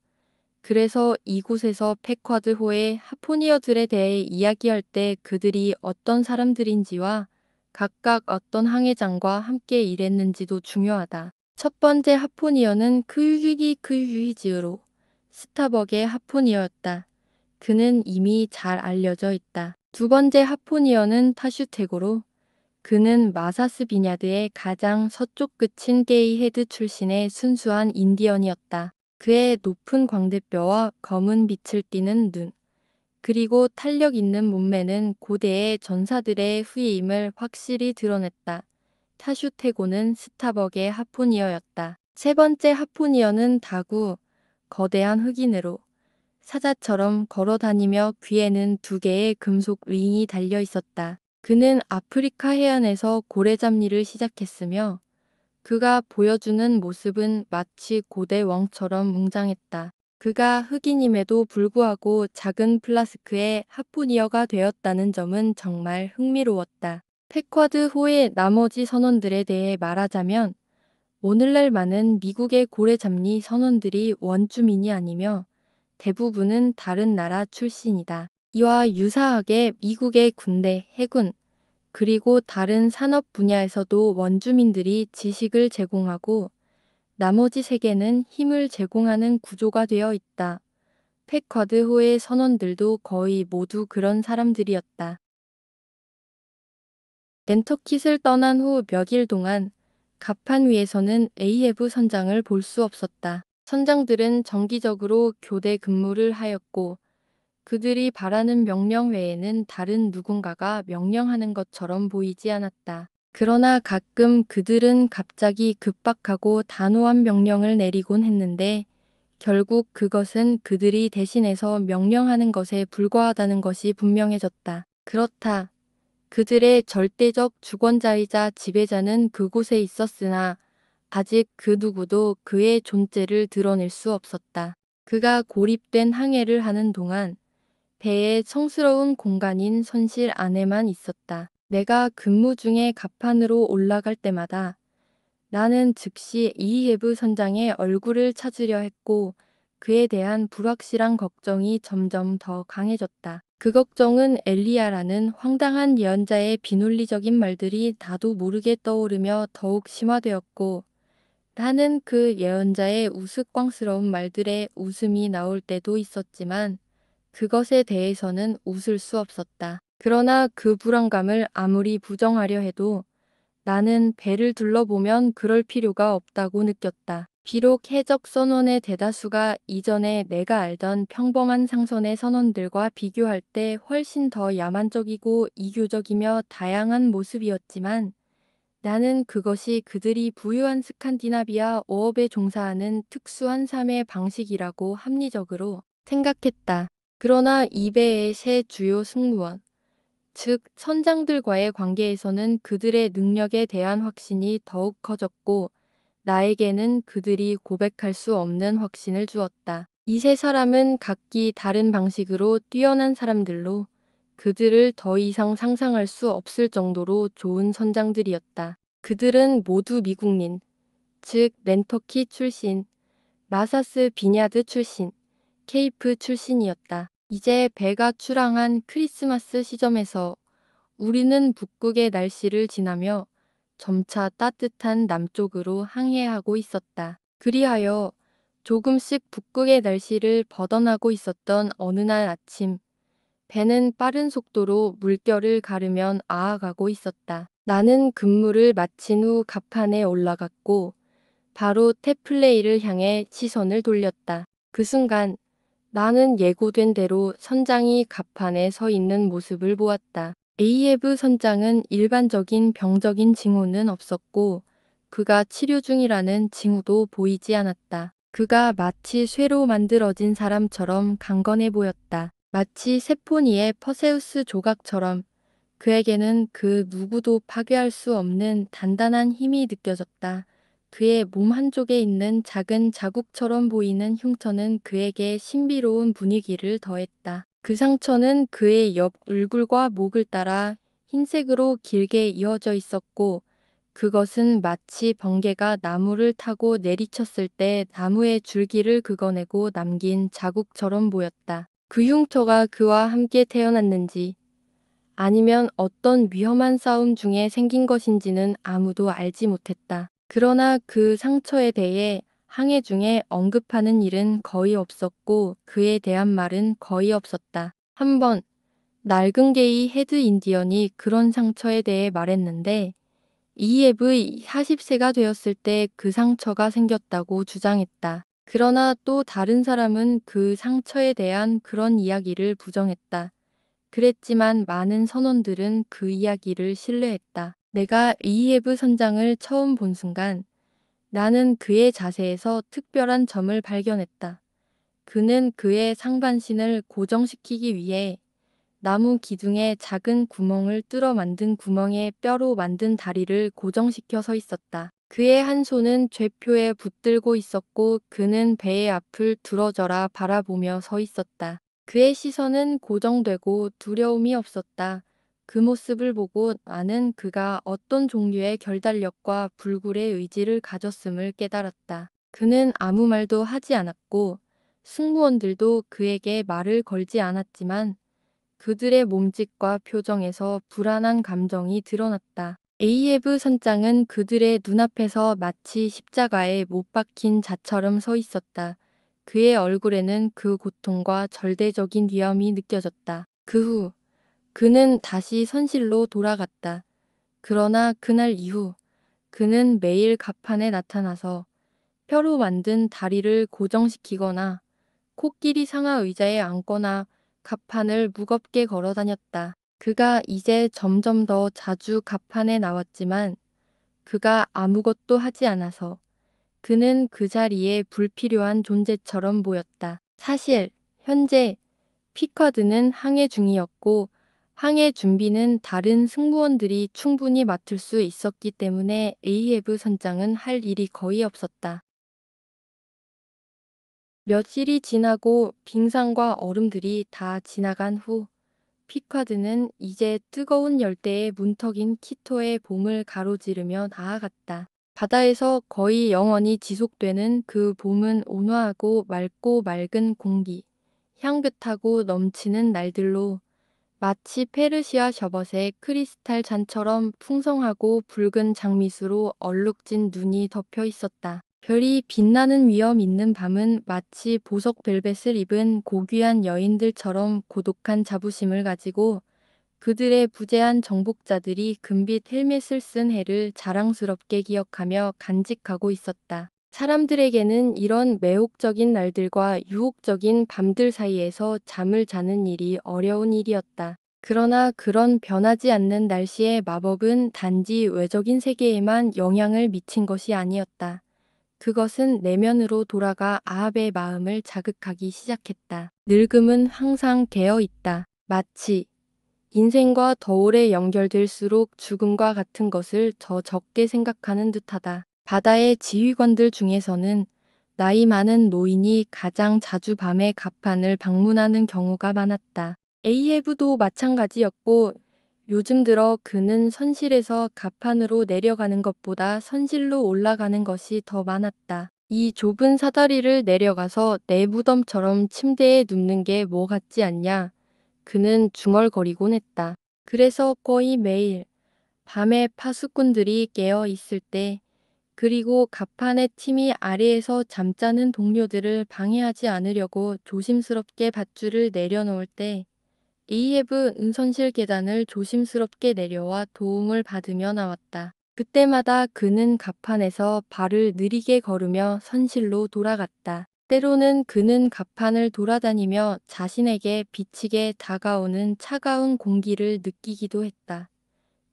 그래서 이곳에서 패쿼드호의 하프니어들에 대해 이야기할 때 그들이 어떤 사람들인지와 각각 어떤 항해장과 함께 일했는지도 중요하다. 첫 번째 하프니어는 크유히지으로 스타벅의 하프니어였다. 그는 이미 잘 알려져 있다. 두 번째 하프니어는 타슈테고로 그는 마사스 비냐드의 가장 서쪽 끝인 게이헤드 출신의 순수한 인디언이었다. 그의 높은 광대뼈와 검은 빛을 띠는 눈, 그리고 탄력 있는 몸매는 고대의 전사들의 후예임을 확실히 드러냈다. 타슈테고는 스타벅의 하프니어였다. 세 번째 하프니어는 다구, 거대한 흑인으로 사자처럼 걸어다니며 귀에는 2개의 금속 링이 달려 있었다. 그는 아프리카 해안에서 고래 잡리를 시작했으며 그가 보여주는 모습은 마치 고대 왕처럼 웅장했다. 그가 흑인임에도 불구하고 작은 플라스크의 하프니어가 되었다는 점은 정말 흥미로웠다. 패쿼드 호의 나머지 선원들에 대해 말하자면 오늘날 많은 미국의 고래 잡리 선원들이 원주민이 아니며 대부분은 다른 나라 출신이다. 이와 유사하게 미국의 군대, 해군, 그리고 다른 산업 분야에서도 원주민들이 지식을 제공하고 나머지 세계는 힘을 제공하는 구조가 되어 있다. 패쿼드호의 선원들도 거의 모두 그런 사람들이었다. 낸터킷을 떠난 후 몇 일 동안 갑판 위에서는 에이헤브 선장을 볼 수 없었다. 선장들은 정기적으로 교대 근무를 하였고 그들이 바라는 명령 외에는 다른 누군가가 명령하는 것처럼 보이지 않았다. 그러나 가끔 그들은 갑자기 급박하고 단호한 명령을 내리곤 했는데 결국 그것은 그들이 대신해서 명령하는 것에 불과하다는 것이 분명해졌다. 그렇다. 그들의 절대적 주권자이자 지배자는 그곳에 있었으나 아직 그 누구도 그의 존재를 드러낼 수 없었다. 그가 고립된 항해를 하는 동안 배의 성스러운 공간인 선실 안에만 있었다. 내가 근무 중에 갑판으로 올라갈 때마다 나는 즉시 이히에브 선장의 얼굴을 찾으려 했고 그에 대한 불확실한 걱정이 점점 더 강해졌다. 그 걱정은 엘리야라는 황당한 예언자의 비논리적인 말들이 나도 모르게 떠오르며 더욱 심화되었고 나는 그 예언자의 우스꽝스러운 말들에 웃음이 나올 때도 있었지만 그것에 대해서는 웃을 수 없었다. 그러나 그 불안감을 아무리 부정하려 해도 나는 배를 둘러보면 그럴 필요가 없다고 느꼈다. 비록 해적 선원의 대다수가 이전에 내가 알던 평범한 상선의 선원들과 비교할 때 훨씬 더 야만적이고 이교적이며 다양한 모습이었지만 나는 그것이 그들이 부유한 스칸디나비아 어업에 종사하는 특수한 삶의 방식이라고 합리적으로 생각했다. 그러나 이 배의 세 주요 승무원, 즉 선장들과의 관계에서는 그들의 능력에 대한 확신이 더욱 커졌고 나에게는 그들이 고백할 수 없는 확신을 주었다. 이 세 사람은 각기 다른 방식으로 뛰어난 사람들로 그들을 더 이상 상상할 수 없을 정도로 좋은 선장들이었다. 그들은 모두 미국민, 즉 낸터키 출신, 마사스 비냐드 출신, 케이프 출신이었다. 이제 배가 출항한 크리스마스 시점에서 우리는 북극의 날씨를 지나며 점차 따뜻한 남쪽으로 항해하고 있었다. 그리하여 조금씩 북극의 날씨를 벗어나고 있었던 어느 날 아침, 배는 빠른 속도로 물결을 가르면 아아가고 있었다. 나는 근무를 마친 후 갑판에 올라갔고 바로 태플레이를 향해 시선을 돌렸다. 그 순간 나는 예고된 대로 선장이 갑판에 서 있는 모습을 보았다. 에이헤브 선장은 일반적인 병적인 징후는 없었고 그가 치료 중이라는 징후도 보이지 않았다. 그가 마치 쇠로 만들어진 사람처럼 강건해 보였다. 마치 세포니의 퍼세우스 조각처럼 그에게는 그 누구도 파괴할 수 없는 단단한 힘이 느껴졌다. 그의 몸 한쪽에 있는 작은 자국처럼 보이는 흉터는 그에게 신비로운 분위기를 더했다. 그 상처는 그의 옆 얼굴과 목을 따라 흰색으로 길게 이어져 있었고 그것은 마치 번개가 나무를 타고 내리쳤을 때 나무의 줄기를 긁어내고 남긴 자국처럼 보였다. 그 흉터가 그와 함께 태어났는지 아니면 어떤 위험한 싸움 중에 생긴 것인지는 아무도 알지 못했다. 그러나 그 상처에 대해 항해 중에 언급하는 일은 거의 없었고 그에 대한 말은 거의 없었다. 한 번 낡은 게이 헤드 인디언이 그런 상처에 대해 말했는데 이앱의 40세가 되었을 때 그 상처가 생겼다고 주장했다. 그러나 또 다른 사람은 그 상처에 대한 그런 이야기를 부정했다. 그랬지만 많은 선원들은 그 이야기를 신뢰했다. 내가 이헤브 선장을 처음 본 순간 나는 그의 자세에서 특별한 점을 발견했다. 그는 그의 상반신을 고정시키기 위해 나무 기둥에 작은 구멍을 뚫어 만든 구멍에 뼈로 만든 다리를 고정시켜 서 있었다. 그의 한 손은 쇠표에 붙들고 있었고 그는 배의 앞을 두러져라 바라보며 서 있었다. 그의 시선은 고정되고 두려움이 없었다. 그 모습을 보고 나는 그가 어떤 종류의 결단력과 불굴의 의지를 가졌음을 깨달았다. 그는 아무 말도 하지 않았고 승무원들도 그에게 말을 걸지 않았지만 그들의 몸짓과 표정에서 불안한 감정이 드러났다. 에이헤브 선장은 그들의 눈앞에서 마치 십자가에 못 박힌 자처럼 서 있었다. 그의 얼굴에는 그 고통과 절대적인 위험이 느껴졌다. 그 후 그는 다시 선실로 돌아갔다. 그러나 그날 이후 그는 매일 갑판에 나타나서 뼈로 만든 다리를 고정시키거나 코끼리 상하 의자에 앉거나 갑판을 무겁게 걸어 다녔다. 그가 이제 점점 더 자주 갑판에 나왔지만 그가 아무것도 하지 않아서 그는 그 자리에 불필요한 존재처럼 보였다. 사실 현재 피커드는 항해 중이었고 항해 준비는 다른 승무원들이 충분히 맡을 수 있었기 때문에 에이헤브 선장은 할 일이 거의 없었다. 며칠이 지나고 빙산과 얼음들이 다 지나간 후 피카드는 이제 뜨거운 열대의 문턱인 키토의 봄을 가로지르며 나아갔다. 바다에서 거의 영원히 지속되는 그 봄은 온화하고 맑고 맑은 공기, 향긋하고 넘치는 날들로 마치 페르시아 셔벗의 크리스탈 잔처럼 풍성하고 붉은 장미수로 얼룩진 눈이 덮여 있었다. 별이 빛나는 위험 있는 밤은 마치 보석 벨벳을 입은 고귀한 여인들처럼 고독한 자부심을 가지고 그들의 부재한 정복자들이 금빛 헬멧을 쓴 해를 자랑스럽게 기억하며 간직하고 있었다. 사람들에게는 이런 매혹적인 날들과 유혹적인 밤들 사이에서 잠을 자는 일이 어려운 일이었다. 그러나 그런 변하지 않는 날씨의 마법은 단지 외적인 세계에만 영향을 미친 것이 아니었다. 그것은 내면으로 돌아가 아합의 마음을 자극하기 시작했다. 늙음은 항상 깨어 있다. 마치 인생과 더 오래 연결될수록 죽음과 같은 것을 더 적게 생각하는 듯하다. 바다의 지휘관들 중에서는 나이 많은 노인이 가장 자주 밤에 갑판을 방문하는 경우가 많았다. 에이헤브도 마찬가지였고 요즘 들어 그는 선실에서 갑판으로 내려가는 것보다 선실로 올라가는 것이 더 많았다. 이 좁은 사다리를 내려가서 내 무덤처럼 침대에 눕는 게 뭐 같지 않냐? 그는 중얼거리곤 했다. 그래서 거의 매일 밤에 파수꾼들이 깨어 있을 때 그리고 갑판의 팀이 아래에서 잠자는 동료들을 방해하지 않으려고 조심스럽게 밧줄을 내려놓을 때 에이헤브 은선실 계단을 조심스럽게 내려와 도움을 받으며 나왔다. 그때마다 그는 갑판에서 발을 느리게 걸으며 선실로 돌아갔다. 때로는 그는 갑판을 돌아다니며 자신에게 비치게 다가오는 차가운 공기를 느끼기도 했다.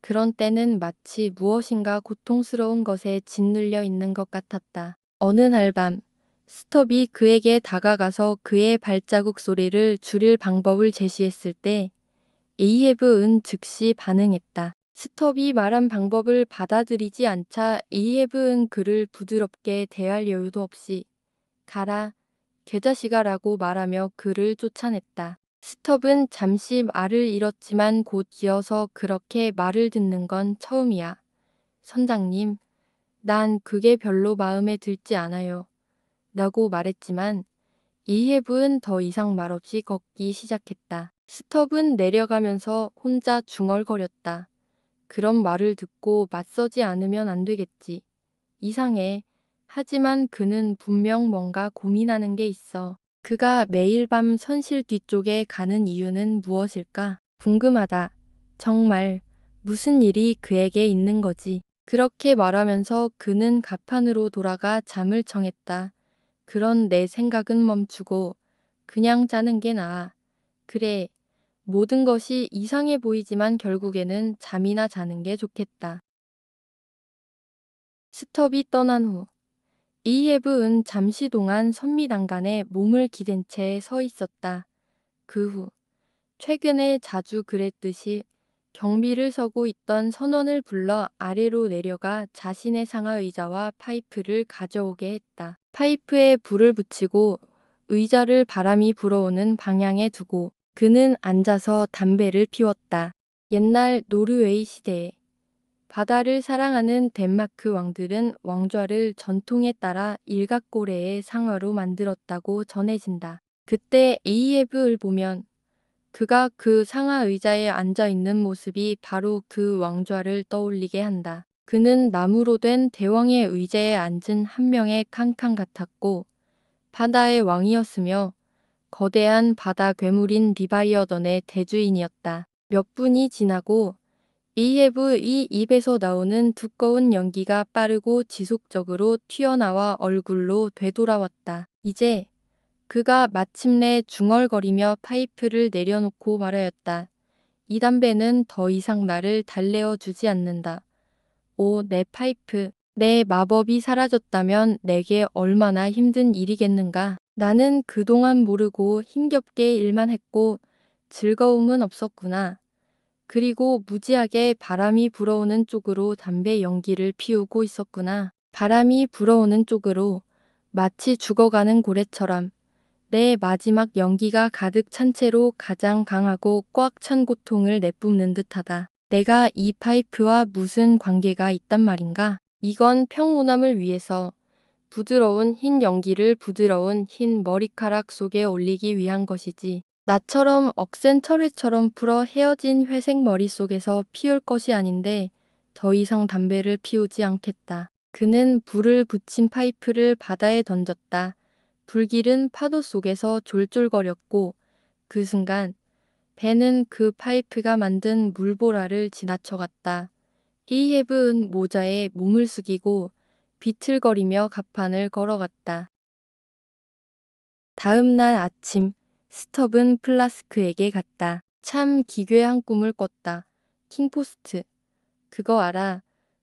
그런 때는 마치 무엇인가 고통스러운 것에 짓눌려 있는 것 같았다. 어느 날 밤, 스톱이 그에게 다가가서 그의 발자국 소리를 줄일 방법을 제시했을 때 에이헤브은 즉시 반응했다. 스톱이 말한 방법을 받아들이지 않자 에이헤브은 그를 부드럽게 대할 여유도 없이 가라, 개자식아라고 말하며 그를 쫓아냈다. 스톱은 잠시 말을 잃었지만 곧 이어서 그렇게 말을 듣는 건 처음이야. 선장님, 난 그게 별로 마음에 들지 않아요. 라고 말했지만 이해부는 더 이상 말없이 걷기 시작했다. 스톱은 내려가면서 혼자 중얼거렸다. 그런 말을 듣고 맞서지 않으면 안 되겠지. 이상해. 하지만 그는 분명 뭔가 고민하는 게 있어. 그가 매일 밤 선실 뒤쪽에 가는 이유는 무엇일까? 궁금하다. 정말 무슨 일이 그에게 있는 거지. 그렇게 말하면서 그는 갑판으로 돌아가 잠을 청했다. 그런 내 생각은 멈추고 그냥 자는 게 나아. 그래, 모든 것이 이상해 보이지만 결국에는 잠이나 자는 게 좋겠다. 스톱이 떠난 후 에이헤브은 잠시 동안 선미난간에 몸을 기댄 채 서 있었다. 그 후 최근에 자주 그랬듯이 경비를 서고 있던 선원을 불러 아래로 내려가 자신의 상하 의자와 파이프를 가져오게 했다. 파이프에 불을 붙이고 의자를 바람이 불어오는 방향에 두고 그는 앉아서 담배를 피웠다. 옛날 노르웨이 시대에 바다를 사랑하는 덴마크 왕들은 왕좌를 전통에 따라 일각고래의 상하로 만들었다고 전해진다. 그때 에이헤브를 보면 그가 그 상하 의자에 앉아 있는 모습이 바로 그 왕좌를 떠올리게 한다. 그는 나무로 된 대왕의 의자에 앉은 한 명의 칸칸 같았고 바다의 왕이었으며 거대한 바다 괴물인 리바이어던의 대주인이었다. 몇 분이 지나고 에이헤브의 입에서 나오는 두꺼운 연기가 빠르고 지속적으로 튀어나와 얼굴로 되돌아왔다. 이제 그가 마침내 중얼거리며 파이프를 내려놓고 말하였다. 이 담배는 더 이상 나를 달래어 주지 않는다. 오, 내 파이프. 내 마법이 사라졌다면 내게 얼마나 힘든 일이겠는가. 나는 그동안 모르고 힘겹게 일만 했고 즐거움은 없었구나. 그리고 무지하게 바람이 불어오는 쪽으로 담배 연기를 피우고 있었구나. 바람이 불어오는 쪽으로 마치 죽어가는 고래처럼 내 마지막 연기가 가득 찬 채로 가장 강하고 꽉 찬 고통을 내뿜는 듯하다. 내가 이 파이프와 무슨 관계가 있단 말인가? 이건 평온함을 위해서 부드러운 흰 연기를 부드러운 흰 머리카락 속에 올리기 위한 것이지. 나처럼 억센 철회처럼 풀어 헤어진 회색 머리 속에서 피울 것이 아닌데 더 이상 담배를 피우지 않겠다. 그는 불을 붙인 파이프를 바다에 던졌다. 불길은 파도 속에서 졸졸거렸고 그 순간 배는 그 파이프가 만든 물보라를 지나쳐갔다. 에이헤브은 모자에 몸을 숙이고 비틀거리며 갑판을 걸어갔다. 다음 날 아침 스톱은 플라스크에게 갔다. 참 기괴한 꿈을 꿨다. 킹포스트. 그거 알아.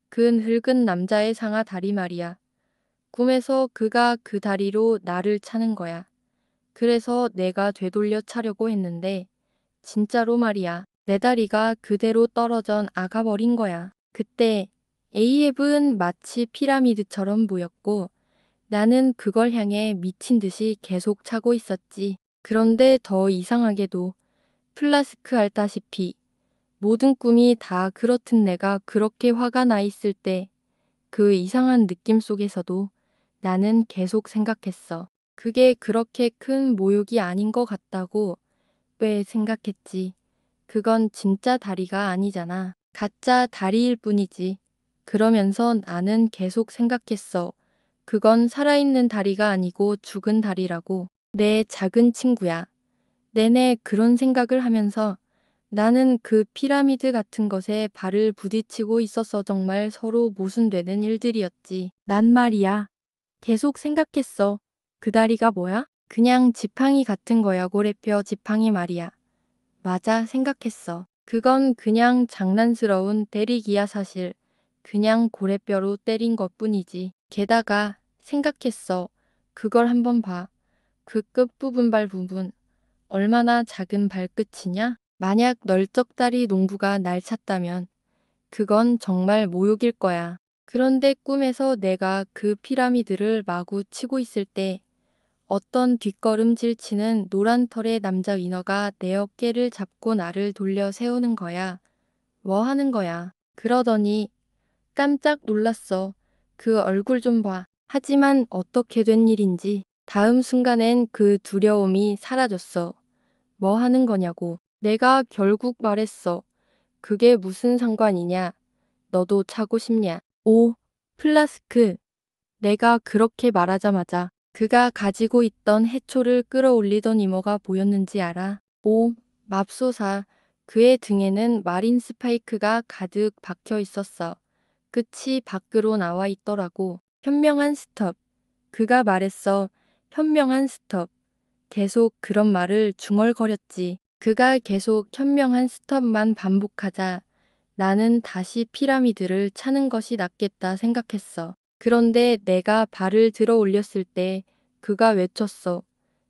그 늙은 남자의 상아 다리 말이야. 꿈에서 그가 그 다리로 나를 차는 거야. 그래서 내가 되돌려 차려고 했는데 진짜로 말이야. 내 다리가 그대로 떨어져 나가버린 거야. 그때 에이헤브는 마치 피라미드처럼 보였고 나는 그걸 향해 미친 듯이 계속 차고 있었지. 그런데 더 이상하게도 플라스크 알다시피 모든 꿈이 다 그렇듯 내가 그렇게 화가 나 있을 때 그 이상한 느낌 속에서도 나는 계속 생각했어. 그게 그렇게 큰 모욕이 아닌 것 같다고. 왜 생각했지. 그건 진짜 다리가 아니잖아. 가짜 다리일 뿐이지. 그러면서 나는 계속 생각했어. 그건 살아있는 다리가 아니고 죽은 다리라고. 내 작은 친구야. 내내 그런 생각을 하면서 나는 그 피라미드 같은 것에 발을 부딪히고 있었어. 정말 서로 모순되는 일들이었지. 난 말이야. 계속 생각했어. 그 다리가 뭐야? 그냥 지팡이 같은 거야. 고래뼈 지팡이 말이야. 맞아, 생각했어. 그건 그냥 장난스러운 때리기야 사실. 그냥 고래뼈로 때린 것뿐이지. 게다가 생각했어. 그걸 한번 봐. 그 끝부분 발 부분. 얼마나 작은 발끝이냐? 만약 널쩍다리 농부가 날 찼다면 그건 정말 모욕일 거야. 그런데 꿈에서 내가 그 피라미드를 마구 치고 있을 때 어떤 뒷걸음질 치는 노란 털의 남자 위너가 내 어깨를 잡고 나를 돌려 세우는 거야. 뭐 하는 거야? 그러더니 깜짝 놀랐어. 그 얼굴 좀 봐. 하지만 어떻게 된 일인지 다음 순간엔 그 두려움이 사라졌어. 뭐 하는 거냐고. 내가 결국 말했어. 그게 무슨 상관이냐? 너도 차고 싶냐? 오, 플라스크. 내가 그렇게 말하자마자 그가 가지고 있던 해초를 끌어올리던 이모가 보였는지 알아? 오, 맙소사. 그의 등에는 마린 스파이크가 가득 박혀 있었어. 끝이 밖으로 나와 있더라고. 현명한 스톱. 그가 말했어. 현명한 스톱. 계속 그런 말을 중얼거렸지. 그가 계속 현명한 스톱만 반복하자 나는 다시 피라미드를 차는 것이 낫겠다 생각했어. 그런데 내가 발을 들어 올렸을 때 그가 외쳤어.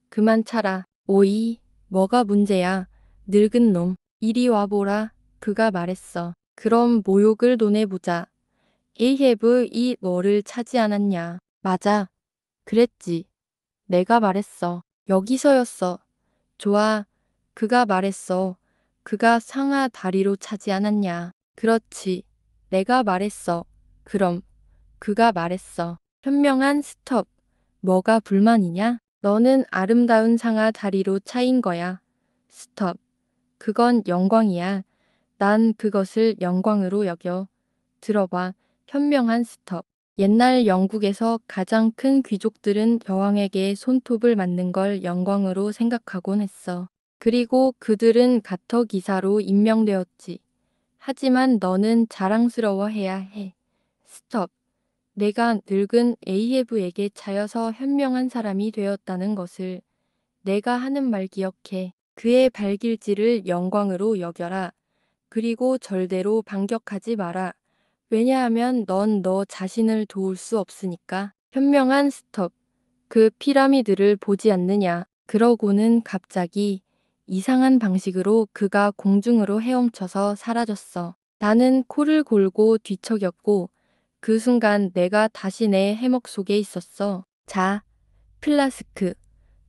그만 차라. 오이, 뭐가 문제야? 늙은 놈. 이리 와보라. 그가 말했어. 그럼 모욕을 논해보자. 에이헤브이 너를 차지 않았냐? 맞아. 그랬지. 내가 말했어. 여기서였어. 좋아. 그가 말했어. 그가 상하 다리로 차지 않았냐? 그렇지. 내가 말했어. 그럼. 그가 말했어. 현명한 스톱. 뭐가 불만이냐? 너는 아름다운 상하 다리로 차인 거야. 스톱. 그건 영광이야. 난 그것을 영광으로 여겨. 들어봐. 현명한 스톱. 옛날 영국에서 가장 큰 귀족들은 여왕에게 손톱을 맞는 걸 영광으로 생각하곤 했어. 그리고 그들은 가터 기사로 임명되었지. 하지만 너는 자랑스러워해야 해. 스톱. 내가 늙은 에이헤브에게 차여서 현명한 사람이 되었다는 것을 내가 하는 말 기억해. 그의 발길질을 영광으로 여겨라. 그리고 절대로 반격하지 마라. 왜냐하면 넌 너 자신을 도울 수 없으니까. 현명한 스톱. 그 피라미드를 보지 않느냐. 그러고는 갑자기 이상한 방식으로 그가 공중으로 헤엄쳐서 사라졌어. 나는 코를 골고 뒤척였고 그 순간 내가 다시 내 해먹 속에 있었어. 자, 플라스크.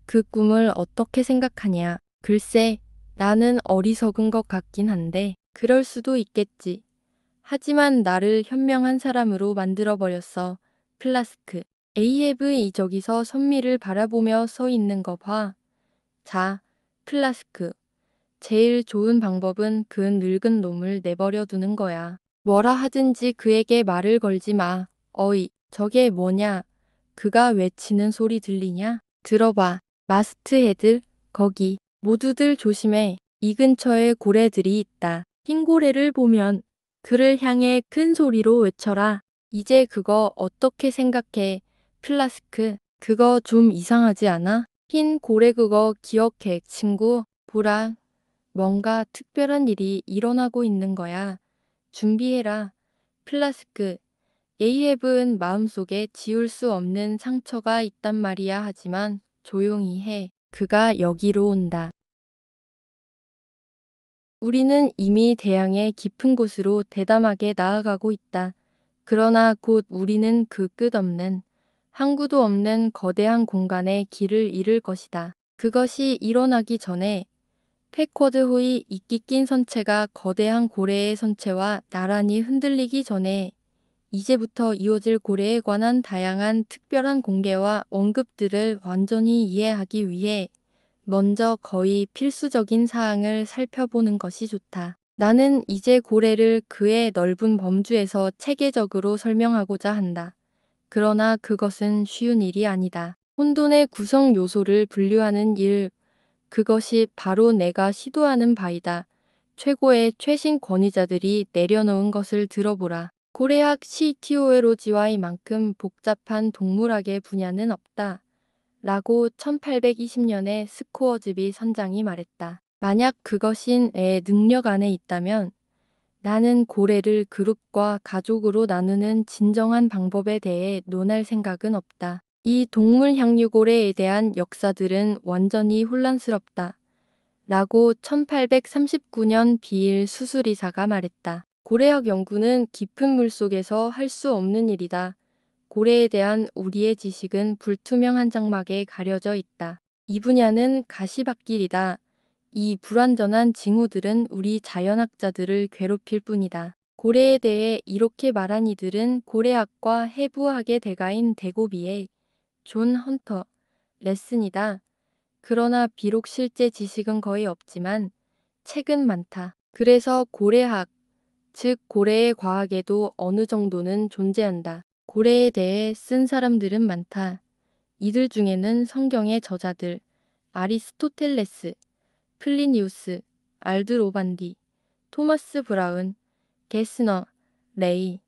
그 꿈을 어떻게 생각하냐. 글쎄, 나는 어리석은 것 같긴 한데 그럴 수도 있겠지. 하지만 나를 현명한 사람으로 만들어버렸어. 플라스크. 에이헤브이 저기서 선미를 바라보며 서 있는 거 봐. 자, 플라스크. 제일 좋은 방법은 그 늙은 놈을 내버려 두는 거야. 뭐라 하든지 그에게 말을 걸지 마. 어이, 저게 뭐냐? 그가 외치는 소리 들리냐? 들어봐. 마스트헤드, 거기. 모두들 조심해. 이 근처에 고래들이 있다. 흰 고래를 보면 그를 향해 큰 소리로 외쳐라. 이제 그거 어떻게 생각해? 플라스크. 그거 좀 이상하지 않아? 흰 고래 그거 기억해, 친구. 보라. 뭔가 특별한 일이 일어나고 있는 거야. 준비해라. 플라스크. 에이헤브는 마음속에 지울 수 없는 상처가 있단 말이야 하지만 조용히 해. 그가 여기로 온다. 우리는 이미 대양의 깊은 곳으로 대담하게 나아가고 있다. 그러나 곧 우리는 그 끝없는 항구도 없는 거대한 공간에 길을 잃을 것이다. 그것이 일어나기 전에 패쿼드호의 이끼 낀 선체가 거대한 고래의 선체와 나란히 흔들리기 전에 이제부터 이어질 고래에 관한 다양한 특별한 공개와 언급들을 완전히 이해하기 위해 먼저 거의 필수적인 사항을 살펴보는 것이 좋다. 나는 이제 고래를 그의 넓은 범주에서 체계적으로 설명하고자 한다. 그러나 그것은 쉬운 일이 아니다. 혼돈의 구성 요소를 분류하는 일, 그것이 바로 내가 시도하는 바이다. 최고의 최신 권위자들이 내려놓은 것을 들어보라. 고래학 시티오에로지와이만큼 복잡한 동물학의 분야는 없다. 라고 1820년에 스코어즈비 선장이 말했다. 만약 그것이 내 능력 안에 있다면 나는 고래를 그룹과 가족으로 나누는 진정한 방법에 대해 논할 생각은 없다. 이 동물 향유고래에 대한 역사들은 완전히 혼란스럽다. 라고 1839년 비일 수술이사가 말했다. 고래학 연구는 깊은 물속에서 할 수 없는 일이다. 고래에 대한 우리의 지식은 불투명한 장막에 가려져 있다. 이 분야는 가시밭길이다. 이 불완전한 징후들은 우리 자연학자들을 괴롭힐 뿐이다. 고래에 대해 이렇게 말한 이들은 고래학과 해부학의 대가인 데고비의 존 헌터 레슨이다. 그러나 비록 실제 지식은 거의 없지만 책은 많다. 그래서 고래학, 즉 고래의 과학에도 어느 정도는 존재한다. 고래에 대해 쓴 사람들은 많다. 이들 중에는 성경의 저자들, 아리스토텔레스, 플리니우스, 알드로반디, 토마스 브라운, 게스너, 레이,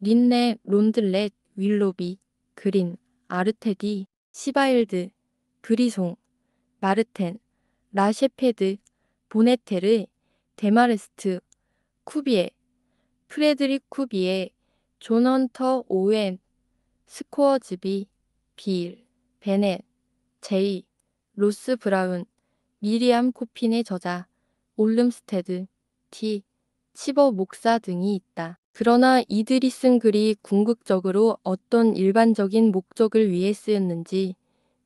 린네 론들렛, 윌로비, 그린, 아르테디, 시바일드, 브리송, 마르텐, 라셰페드, 보네테르, 데마르스트, 쿠비에, 프레드릭 쿠비에, 존 헌터 오웬, 스코어즈비, 빌, 베넷, 제이, 로스 브라운, 미리암 코핀의 저자, 올름스테드, 티, 치버 목사 등이 있다. 그러나 이들이 쓴 글이 궁극적으로 어떤 일반적인 목적을 위해 쓰였는지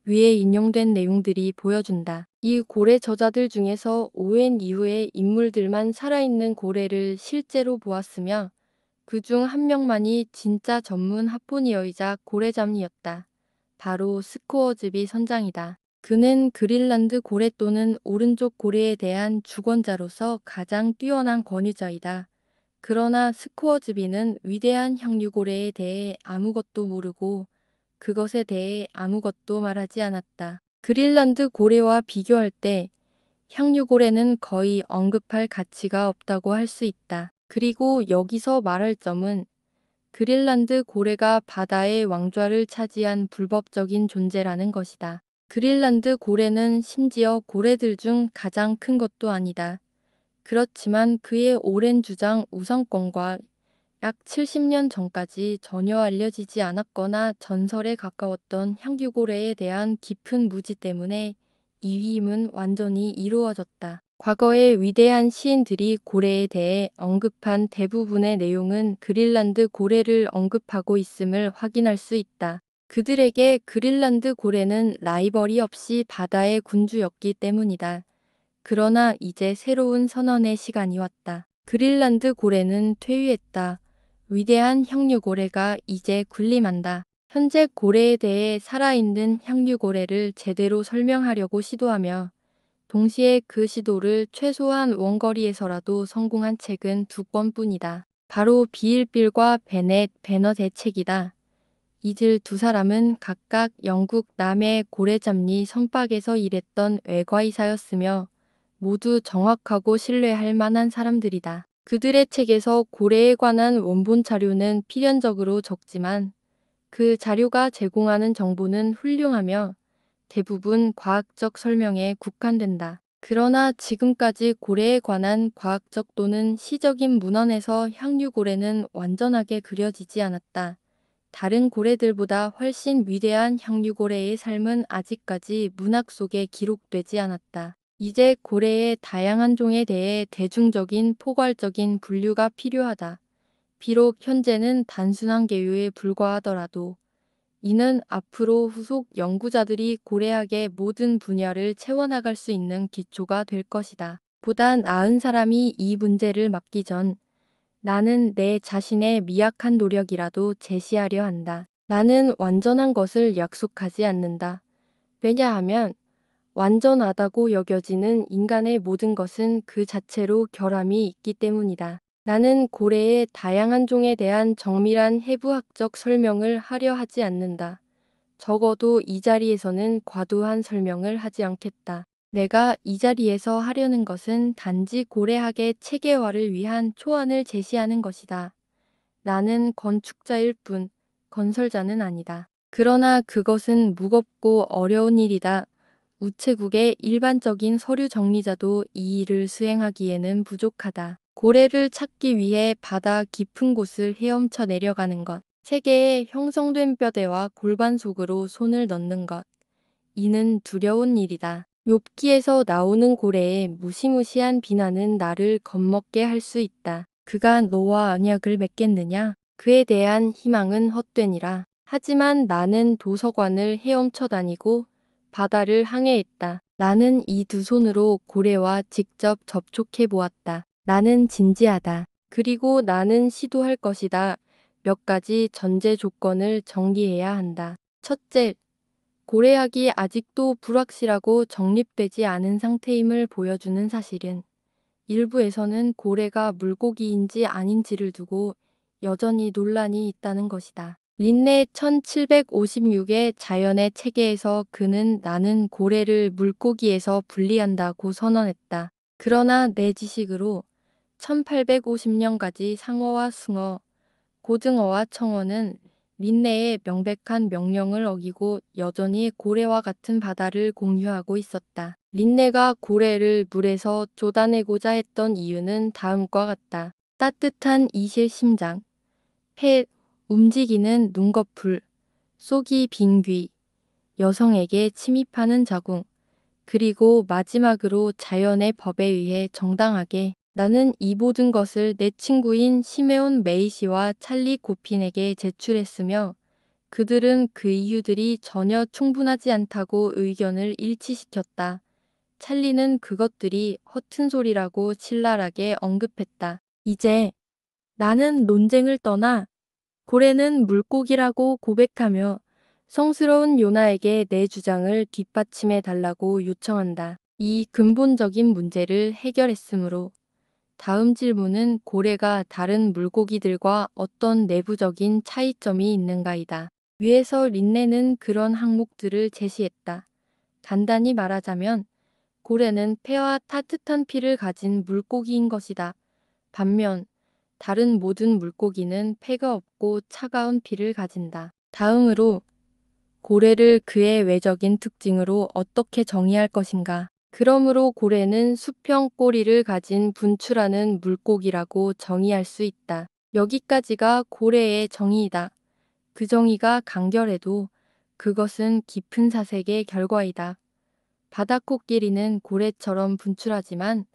위에 인용된 내용들이 보여준다. 이 고래 저자들 중에서 오웬 이후의 인물들만 살아있는 고래를 실제로 보았으며 그중 한 명만이 진짜 전문 학포니어이자 고래잡이였다. 바로 스코어즈비 선장이다. 그는 그린란드 고래 또는 오른쪽 고래에 대한 주권자로서 가장 뛰어난 권위자이다. 그러나 스코어즈비는 위대한 향유고래에 대해 아무것도 모르고 그것에 대해 아무것도 말하지 않았다. 그린란드 고래와 비교할 때 향유고래는 거의 언급할 가치가 없다고 할 수 있다. 그리고 여기서 말할 점은 그린란드 고래가 바다의 왕좌를 차지한 불법적인 존재라는 것이다. 그린란드 고래는 심지어 고래들 중 가장 큰 것도 아니다. 그렇지만 그의 오랜 주장 우선권과 약 70년 전까지 전혀 알려지지 않았거나 전설에 가까웠던 향유고래에 대한 깊은 무지 때문에 이 위임은 완전히 이루어졌다. 과거의 위대한 시인들이 고래에 대해 언급한 대부분의 내용은 그린란드 고래를 언급하고 있음을 확인할 수 있다. 그들에게 그린란드 고래는 라이벌이 없이 바다의 군주였기 때문이다. 그러나 이제 새로운 선언의 시간이 왔다. 그린란드 고래는 퇴위했다. 위대한 향유고래가 이제 군림한다. 현재 고래에 대해 살아있는 향유고래를 제대로 설명하려고 시도하며 동시에 그 시도를 최소한 원거리에서라도 성공한 책은 두 권뿐이다. 바로 비일빌과 베넷 베넛의 책이다. 이들 두 사람은 각각 영국 남해 고래잡리 선박에서 일했던 외과의사였으며 모두 정확하고 신뢰할 만한 사람들이다. 그들의 책에서 고래에 관한 원본 자료는 필연적으로 적지만 그 자료가 제공하는 정보는 훌륭하며 대부분 과학적 설명에 국한된다. 그러나 지금까지 고래에 관한 과학적 또는 시적인 문헌에서 향유고래는 완전하게 그려지지 않았다. 다른 고래들보다 훨씬 위대한 향유고래의 삶은 아직까지 문학 속에 기록되지 않았다. 이제 고래의 다양한 종에 대해 대중적인 포괄적인 분류가 필요하다. 비록 현재는 단순한 계류에 불과하더라도 이는 앞으로 후속 연구자들이 고래학의 모든 분야를 채워나갈 수 있는 기초가 될 것이다. 보다 나은 사람이 이 문제를 맡기 전 나는 내 자신의 미약한 노력이라도 제시하려 한다. 나는 완전한 것을 약속하지 않는다. 왜냐하면 완전하다고 여겨지는 인간의 모든 것은 그 자체로 결함이 있기 때문이다. 나는 고래의 다양한 종에 대한 정밀한 해부학적 설명을 하려 하지 않는다. 적어도 이 자리에서는 과도한 설명을 하지 않겠다. 내가 이 자리에서 하려는 것은 단지 고래학의 체계화를 위한 초안을 제시하는 것이다. 나는 건축자일 뿐, 건설자는 아니다. 그러나 그것은 무겁고 어려운 일이다. 우체국의 일반적인 서류 정리자도 이 일을 수행하기에는 부족하다. 고래를 찾기 위해 바다 깊은 곳을 헤엄쳐 내려가는 것. 세계에 형성된 뼈대와 골반 속으로 손을 넣는 것. 이는 두려운 일이다. 욥기에서 나오는 고래의 무시무시한 비난은 나를 겁먹게 할 수 있다. 그가 너와 언약을 맺겠느냐? 그에 대한 희망은 헛되니라. 하지만 나는 도서관을 헤엄쳐 다니고 바다를 항해했다. 나는 이 두 손으로 고래와 직접 접촉해 보았다. 나는 진지하다. 그리고 나는 시도할 것이다. 몇 가지 전제 조건을 정리해야 한다. 첫째, 고래학이 아직도 불확실하고 정립되지 않은 상태임을 보여주는 사실은 일부에서는 고래가 물고기인지 아닌지를 두고 여전히 논란이 있다는 것이다. 린네 1756의 자연의 체계에서 그는 나는 고래를 물고기에서 분리한다고 선언했다. 그러나 내 지식으로 1850년까지 상어와 숭어, 고등어와 청어는 린네의 명백한 명령을 어기고 여전히 고래와 같은 바다를 공유하고 있었다. 린네가 고래를 물에서 쫓아내고자 했던 이유는 다음과 같다. 따뜻한 이실 심장, 폐, 움직이는 눈꺼풀, 속이 빈 귀, 여성에게 침입하는 자궁, 그리고 마지막으로 자연의 법에 의해 정당하게 나는 이 모든 것을 내 친구인 시메온 메이시와 찰리 고핀에게 제출했으며 그들은 그 이유들이 전혀 충분하지 않다고 의견을 일치시켰다. 찰리는 그것들이 허튼 소리라고 신랄하게 언급했다. 이제 나는 논쟁을 떠나 고래는 물고기라고 고백하며 성스러운 요나에게 내 주장을 뒷받침해 달라고 요청한다. 이 근본적인 문제를 해결했으므로 다음 질문은 고래가 다른 물고기들과 어떤 내부적인 차이점이 있는가이다. 위에서 린네는 그런 항목들을 제시했다. 간단히 말하자면 고래는 폐와 따뜻한 피를 가진 물고기인 것이다. 반면 다른 모든 물고기는 폐가 없고 차가운 피를 가진다. 다음으로 고래를 그의 외적인 특징으로 어떻게 정의할 것인가? 그러므로 고래는 수평 꼬리를 가진 분출하는 물고기라고 정의할 수 있다. 여기까지가 고래의 정의이다. 그 정의가 간결해도 그것은 깊은 사색의 결과이다. 바다코끼리는 고래처럼 분출하지만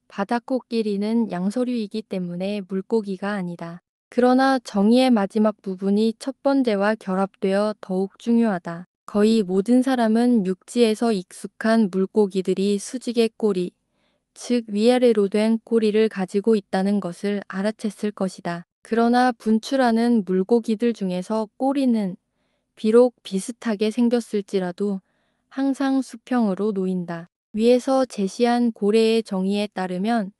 바다코끼리는 양서류이기 때문에 물고기가 아니다. 그러나 정의의 마지막 부분이 첫 번째와 결합되어 더욱 중요하다. 거의 모든 사람은 육지에서 익숙한 물고기들이 수직의 꼬리, 즉 위아래로 된 꼬리를 가지고 있다는 것을 알아챘을 것이다. 그러나 분출하는 물고기들 중에서 꼬리는 비록 비슷하게 생겼을지라도 항상 수평으로 놓인다. 위에서 제시한 고래의 정의에 따르면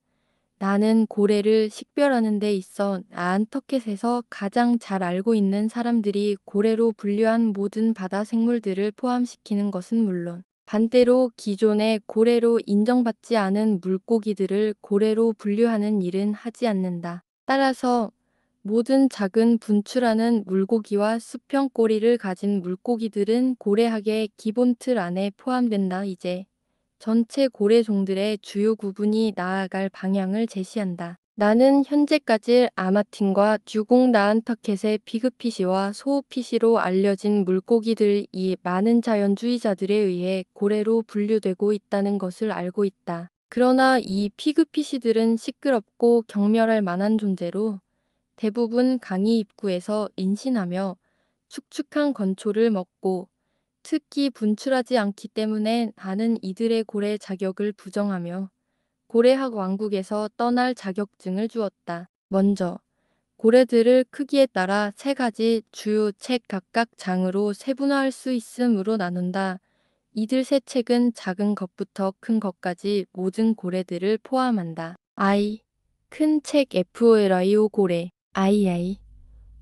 나는 고래를 식별하는 데 있어 나한터켓에서 가장 잘 알고 있는 사람들이 고래로 분류한 모든 바다 생물들을 포함시키는 것은 물론 반대로 기존의 고래로 인정받지 않은 물고기들을 고래로 분류하는 일은 하지 않는다. 따라서 모든 작은 분출하는 물고기와 수평 꼬리를 가진 물고기들은 고래학의 기본 틀 안에 포함된다. 이제 전체 고래종들의 주요 구분이 나아갈 방향을 제시한다. 나는 현재까지 아마틴과 듀공 나은터켓의 피그피시와 소호피시로 알려진 물고기들이 많은 자연주의자들에 의해 고래로 분류되고 있다는 것을 알고 있다. 그러나 이 피그피시들은 시끄럽고 경멸할 만한 존재로 대부분 강이 입구에서 인신하며 축축한 건초를 먹고 특히 분출하지 않기 때문에 나는 이들의 고래 자격을 부정하며 고래학 왕국에서 떠날 자격증을 주었다. 먼저 고래들을 크기에 따라 세 가지 주요 책 각각 장으로 세분화할 수 있으므로 나눈다. 이들 세 책은 작은 것부터 큰 것까지 모든 고래들을 포함한다. I. 큰 책 FOLIO 고래 II.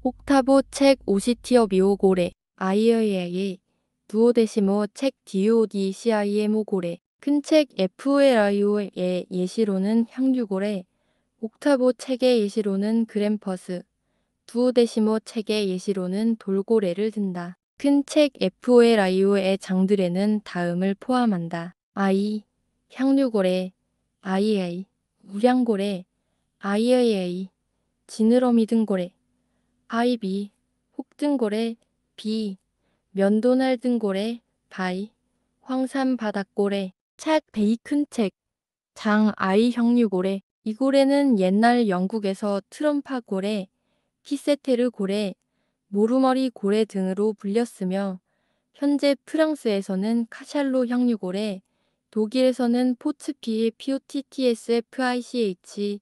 옥타보 책 오시티어비오 고래 IIA. 두오데시모 책 DODCIMO 고래 큰 책 FOLIO의 예시로는 향유고래, 옥타보 책의 예시로는 그램퍼스, 두오데시모 책의 예시로는 돌고래를 든다. 큰 책 FOLIO의 장들에는 다음을 포함한다. I. 향유고래 IA. 우량고래 IAA. 지느러미 등고래 IB. 혹등고래 B. 면도날 등고래 바이. 황산바닥고래 책 베이큰 책 장 아이 형류고래 이 고래는 옛날 영국에서 트럼파 고래, 히세테르 고래, 모루머리 고래 등으로 불렸으며 현재 프랑스에서는 카샬로 형류고래, 독일에서는 포츠피의 POTTSFICH,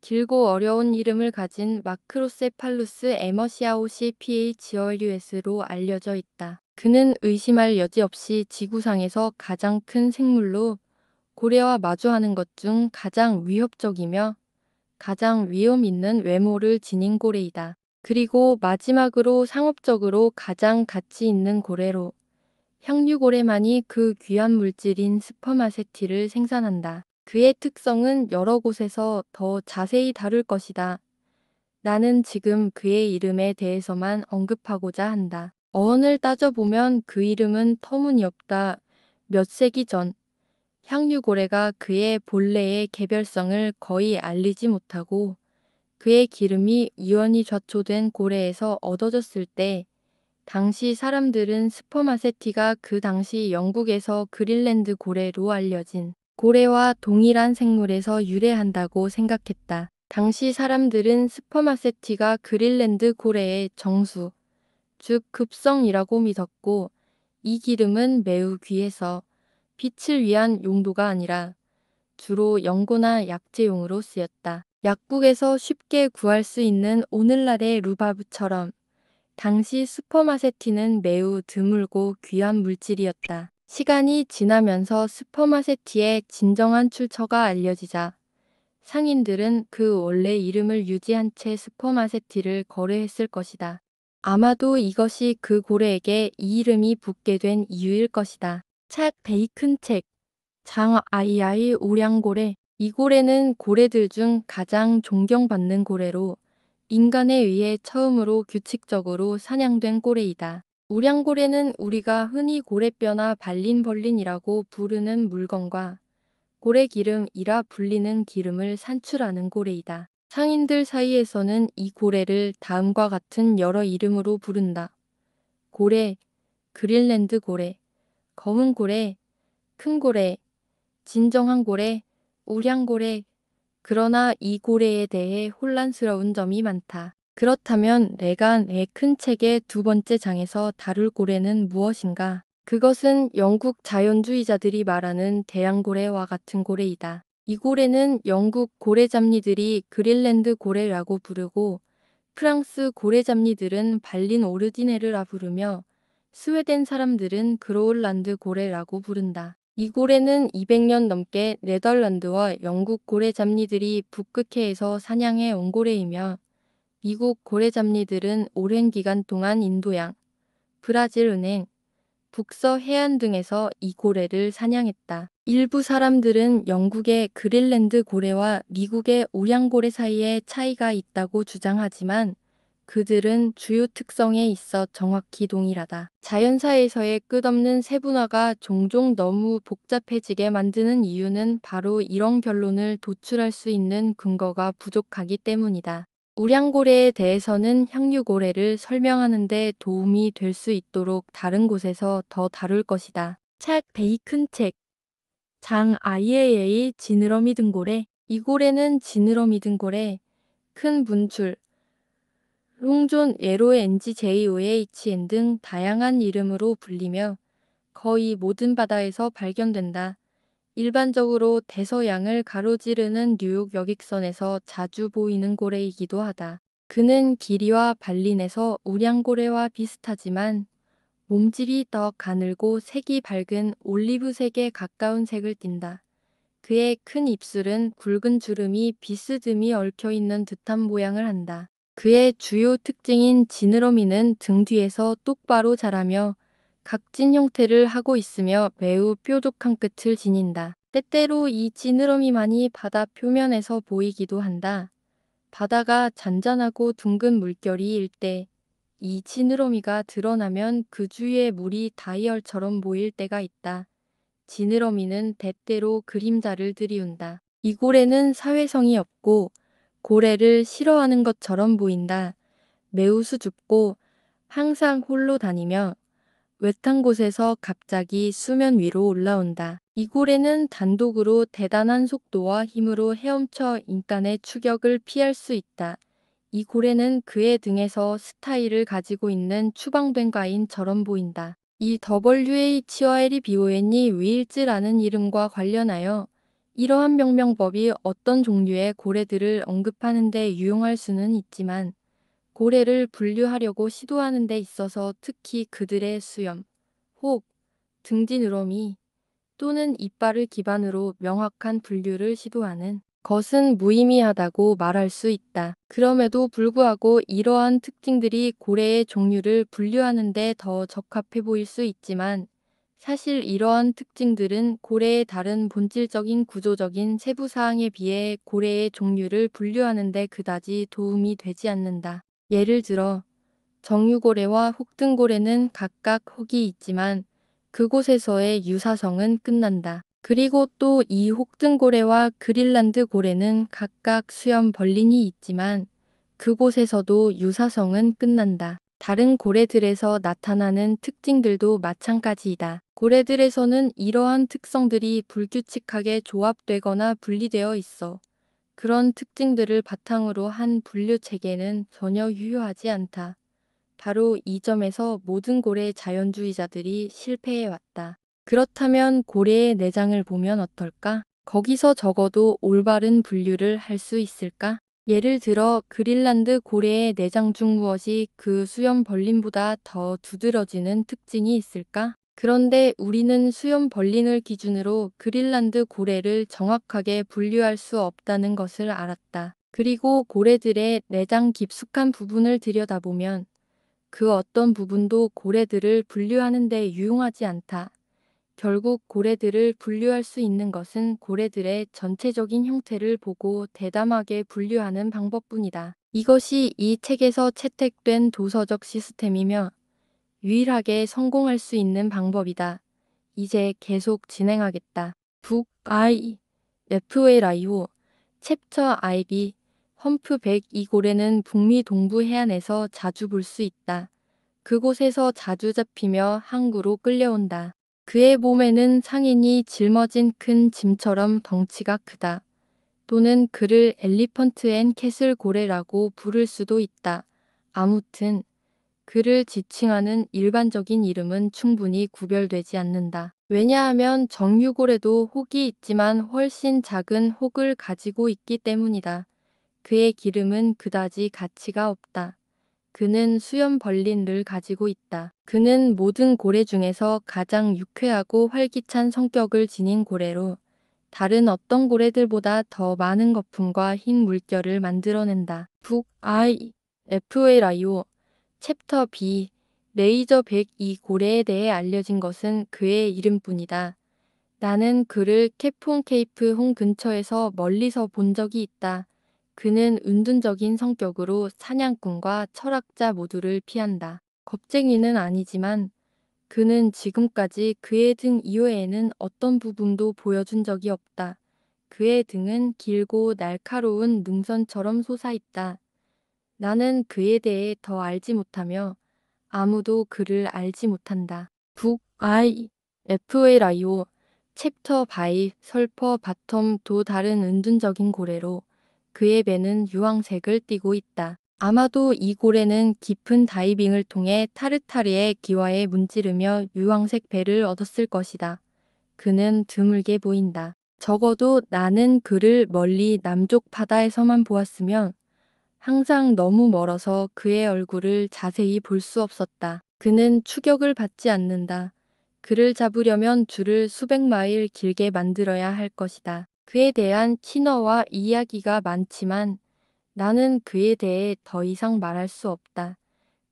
길고 어려운 이름을 가진 마크로세팔루스 에머시아오시 PHOLUS로 알려져 있다. 그는 의심할 여지 없이 지구상에서 가장 큰 생물로 고래와 마주하는 것 중 가장 위협적이며 가장 위험 있는 외모를 지닌 고래이다. 그리고 마지막으로 상업적으로 가장 가치 있는 고래로 향유고래만이 그 귀한 물질인 스퍼마세티를 생산한다. 그의 특성은 여러 곳에서 더 자세히 다룰 것이다. 나는 지금 그의 이름에 대해서만 언급하고자 한다. 어원을 따져보면 그 이름은 터무니없다. 몇 세기 전 향유고래가 그의 본래의 개별성을 거의 알리지 못하고 그의 기름이 유연히 좌초된 고래에서 얻어졌을 때 당시 사람들은 스퍼마세티가 그 당시 영국에서 그린랜드 고래로 알려진 고래와 동일한 생물에서 유래한다고 생각했다. 당시 사람들은 스퍼마세티가 그린랜드 고래의 정수, 즉 급성이라고 믿었고, 이 기름은 매우 귀해서 빛을 위한 용도가 아니라 주로 연고나 약재용으로 쓰였다. 약국에서 쉽게 구할 수 있는 오늘날의 루바브처럼 당시 스퍼마세티는 매우 드물고 귀한 물질이었다. 시간이 지나면서 스퍼마세티의 진정한 출처가 알려지자 상인들은 그 원래 이름을 유지한 채 스퍼마세티를 거래했을 것이다. 아마도 이것이 그 고래에게 이 이름이 붙게 된 이유일 것이다. 책 베이큰 책 장 아이아이 오량고래. 이 고래는 고래들 중 가장 존경받는 고래로 인간에 의해 처음으로 규칙적으로 사냥된 고래이다. 우량고래는 우리가 흔히 고래뼈나 발린벌린이라고 부르는 물건과 고래기름이라 불리는 기름을 산출하는 고래이다. 상인들 사이에서는 이 고래를 다음과 같은 여러 이름으로 부른다. 고래, 그린랜드 고래, 검은 고래, 큰 고래, 진정한 고래, 우량고래. 그러나 이 고래에 대해 혼란스러운 점이 많다. 그렇다면 내가 내 큰 책의 두 번째 장에서 다룰 고래는 무엇인가? 그것은 영국 자연주의자들이 말하는 대양고래와 같은 고래이다. 이 고래는 영국 고래잡리들이 그린랜드 고래라고 부르고 프랑스 고래잡리들은 발린 오르디네르라 부르며 스웨덴 사람들은 그로울란드 고래라고 부른다. 이 고래는 200년 넘게 네덜란드와 영국 고래잡리들이 북극해에서 사냥해 온 고래이며 미국 고래잡리들은 오랜 기간 동안 인도양, 브라질 은행, 북서 해안 등에서 이 고래를 사냥했다. 일부 사람들은 영국의 그린랜드 고래와 미국의 우량고래 사이에 차이가 있다고 주장하지만 그들은 주요 특성에 있어 정확히 동일하다. 자연사에서의 끝없는 세분화가 종종 너무 복잡해지게 만드는 이유는 바로 이런 결론을 도출할 수 있는 근거가 부족하기 때문이다. 우량고래에 대해서는 향유고래를 설명하는 데 도움이 될 수 있도록 다른 곳에서 더 다룰 것이다. 책 베이큰 책 장 IAA 지느러미 등고래. 이 고래는 지느러미 등고래, 큰 분출, 롱존 예로 NGJOHN 등 다양한 이름으로 불리며 거의 모든 바다에서 발견된다. 일반적으로 대서양을 가로지르는 뉴욕 여객선에서 자주 보이는 고래이기도 하다. 그는 길이와 발린에서 우량고래와 비슷하지만 몸집이 더 가늘고 색이 밝은 올리브색에 가까운 색을 띈다. 그의 큰 입술은 굵은 주름이 비스듬히 얽혀있는 듯한 모양을 한다. 그의 주요 특징인 지느러미는 등 뒤에서 똑바로 자라며 각진 형태를 하고 있으며 매우 뾰족한 끝을 지닌다. 때때로 이 지느러미만이 바다 표면에서 보이기도 한다. 바다가 잔잔하고 둥근 물결이일 때 이 지느러미가 드러나면 그 주위의 물이 다이얼처럼 보일 때가 있다. 지느러미는 때때로 그림자를 들이운다. 이 고래는 사회성이 없고 고래를 싫어하는 것처럼 보인다. 매우 수줍고 항상 홀로 다니며 외딴 곳에서 갑자기 수면 위로 올라온다. 이 고래는 단독으로 대단한 속도와 힘으로 헤엄쳐 인간의 추격을 피할 수 있다. 이 고래는 그의 등에서 스타일을 가지고 있는 추방된 과인처럼 보인다. 이 WH와 LBON이 위일즈라는 이름과 관련하여 이러한 명명법이 어떤 종류의 고래들을 언급하는 데 유용할 수는 있지만 고래를 분류하려고 시도하는 데 있어서 특히 그들의 수염, 혹, 등지느러미 또는 이빨을 기반으로 명확한 분류를 시도하는 것은 무의미하다고 말할 수 있다. 그럼에도 불구하고 이러한 특징들이 고래의 종류를 분류하는 데 더 적합해 보일 수 있지만 사실 이러한 특징들은 고래의 다른 본질적인 구조적인 세부사항에 비해 고래의 종류를 분류하는 데 그다지 도움이 되지 않는다. 예를 들어 정유고래와 혹등고래는 각각 혹이 있지만 그곳에서의 유사성은 끝난다. 그리고 또 이 혹등고래와 그린란드 고래는 각각 수염 벌린이 있지만 그곳에서도 유사성은 끝난다. 다른 고래들에서 나타나는 특징들도 마찬가지이다. 고래들에서는 이러한 특성들이 불규칙하게 조합되거나 분리되어 있어. 그런 특징들을 바탕으로 한 분류 체계는 전혀 유효하지 않다. 바로 이 점에서 모든 고래 자연주의자들이 실패해왔다. 그렇다면 고래의 내장을 보면 어떨까? 거기서 적어도 올바른 분류를 할 수 있을까? 예를 들어 그린란드 고래의 내장 중 무엇이 그 수염 벌린보다 더 두드러지는 특징이 있을까? 그런데 우리는 수염 벌린을 기준으로 그린란드 고래를 정확하게 분류할 수 없다는 것을 알았다. 그리고 고래들의 내장 깊숙한 부분을 들여다보면 그 어떤 부분도 고래들을 분류하는 데 유용하지 않다. 결국 고래들을 분류할 수 있는 것은 고래들의 전체적인 형태를 보고 대담하게 분류하는 방법뿐이다. 이것이 이 책에서 채택된 도서적 시스템이며 유일하게 성공할 수 있는 방법이다. 이제 계속 진행하겠다. 북 I FLIO 챕터 IB 험프 102 고래는 북미 동부 해안에서 자주 볼 수 있다. 그곳에서 자주 잡히며 항구로 끌려온다. 그의 몸에는 상인이 짊어진 큰 짐처럼 덩치가 크다. 또는 그를 엘리펀트 앤 캐슬 고래라고 부를 수도 있다. 아무튼 그를 지칭하는 일반적인 이름은 충분히 구별되지 않는다. 왜냐하면 정유고래도 혹이 있지만 훨씬 작은 혹을 가지고 있기 때문이다. 그의 기름은 그다지 가치가 없다. 그는 수염 벌린을 가지고 있다. 그는 모든 고래 중에서 가장 유쾌하고 활기찬 성격을 지닌 고래로 다른 어떤 고래들보다 더 많은 거품과 흰 물결을 만들어낸다. 북 I FLIO 챕터 B 레이저 102 고래에 대해 알려진 것은 그의 이름뿐이다. 나는 그를 캐폰 케이프 홍 근처에서 멀리서 본 적이 있다. 그는 은둔적인 성격으로 사냥꾼과 철학자 모두를 피한다. 겁쟁이는 아니지만 그는 지금까지 그의 등 이외에는 어떤 부분도 보여준 적이 없다. 그의 등은 길고 날카로운 능선처럼 솟아있다. 나는 그에 대해 더 알지 못하며 아무도 그를 알지 못한다. 북 I FLIO 챕터 바이 설퍼 바텀 도 다른 은둔적인 고래로 그의 배는 유황색을 띠고 있다. 아마도 이 고래는 깊은 다이빙을 통해 타르타르의 기와에 문지르며 유황색 배를 얻었을 것이다. 그는 드물게 보인다. 적어도 나는 그를 멀리 남쪽 바다에서만 보았으면 항상 너무 멀어서 그의 얼굴을 자세히 볼 수 없었다. 그는 추격을 받지 않는다. 그를 잡으려면 줄을 수백 마일 길게 만들어야 할 것이다. 그에 대한 신화와 이야기가 많지만 나는 그에 대해 더 이상 말할 수 없다.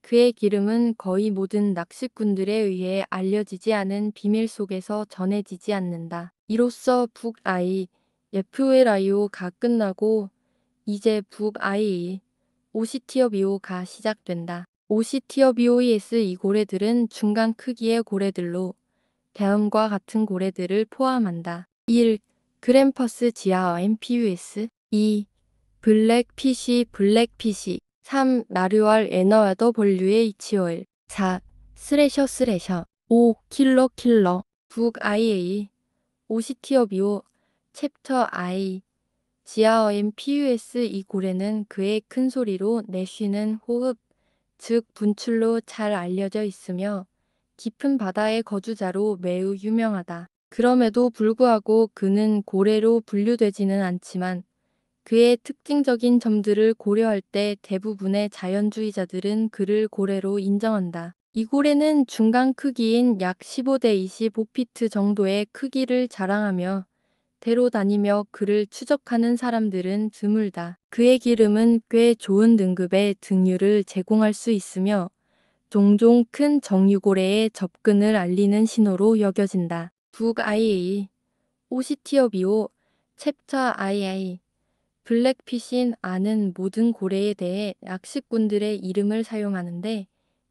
그의 기름은 거의 모든 낚시꾼들에 의해 알려지지 않은 비밀 속에서 전해지지 않는다. 이로써 북아이 FLIO가 끝나고 이제 북아이 오시티어비오가 시작된다. 오시티어비오이스 이 고래들은 중간 크기의 고래들로 다음과 같은 고래들을 포함한다. 1. 그램퍼스 지하어 MPUS 2. 블랙피쉬 블랙피쉬 3. 나류알 에너와더 볼류의 이치오일 4. 스레셔 스레셔 5. 킬러 킬러 북IA 오시티어비오 챕터 I 지하어인 PUS 이 고래는 그의 큰 소리로 내쉬는 호흡, 즉 분출로 잘 알려져 있으며 깊은 바다의 거주자로 매우 유명하다. 그럼에도 불구하고 그는 고래로 분류되지는 않지만 그의 특징적인 점들을 고려할 때 대부분의 자연주의자들은 그를 고래로 인정한다. 이 고래는 중간 크기인 약 15대 25피트 정도의 크기를 자랑하며 대로 다니며 그를 추적하는 사람들은 드물다. 그의 기름은 꽤 좋은 등급의 등유를 제공할 수 있으며 종종 큰 정유고래의 접근을 알리는 신호로 여겨진다. 북IA 오시티어비오 챕터 II 블랙피쉬는 아는 모든 고래에 대해 낚시꾼들의 이름을 사용하는데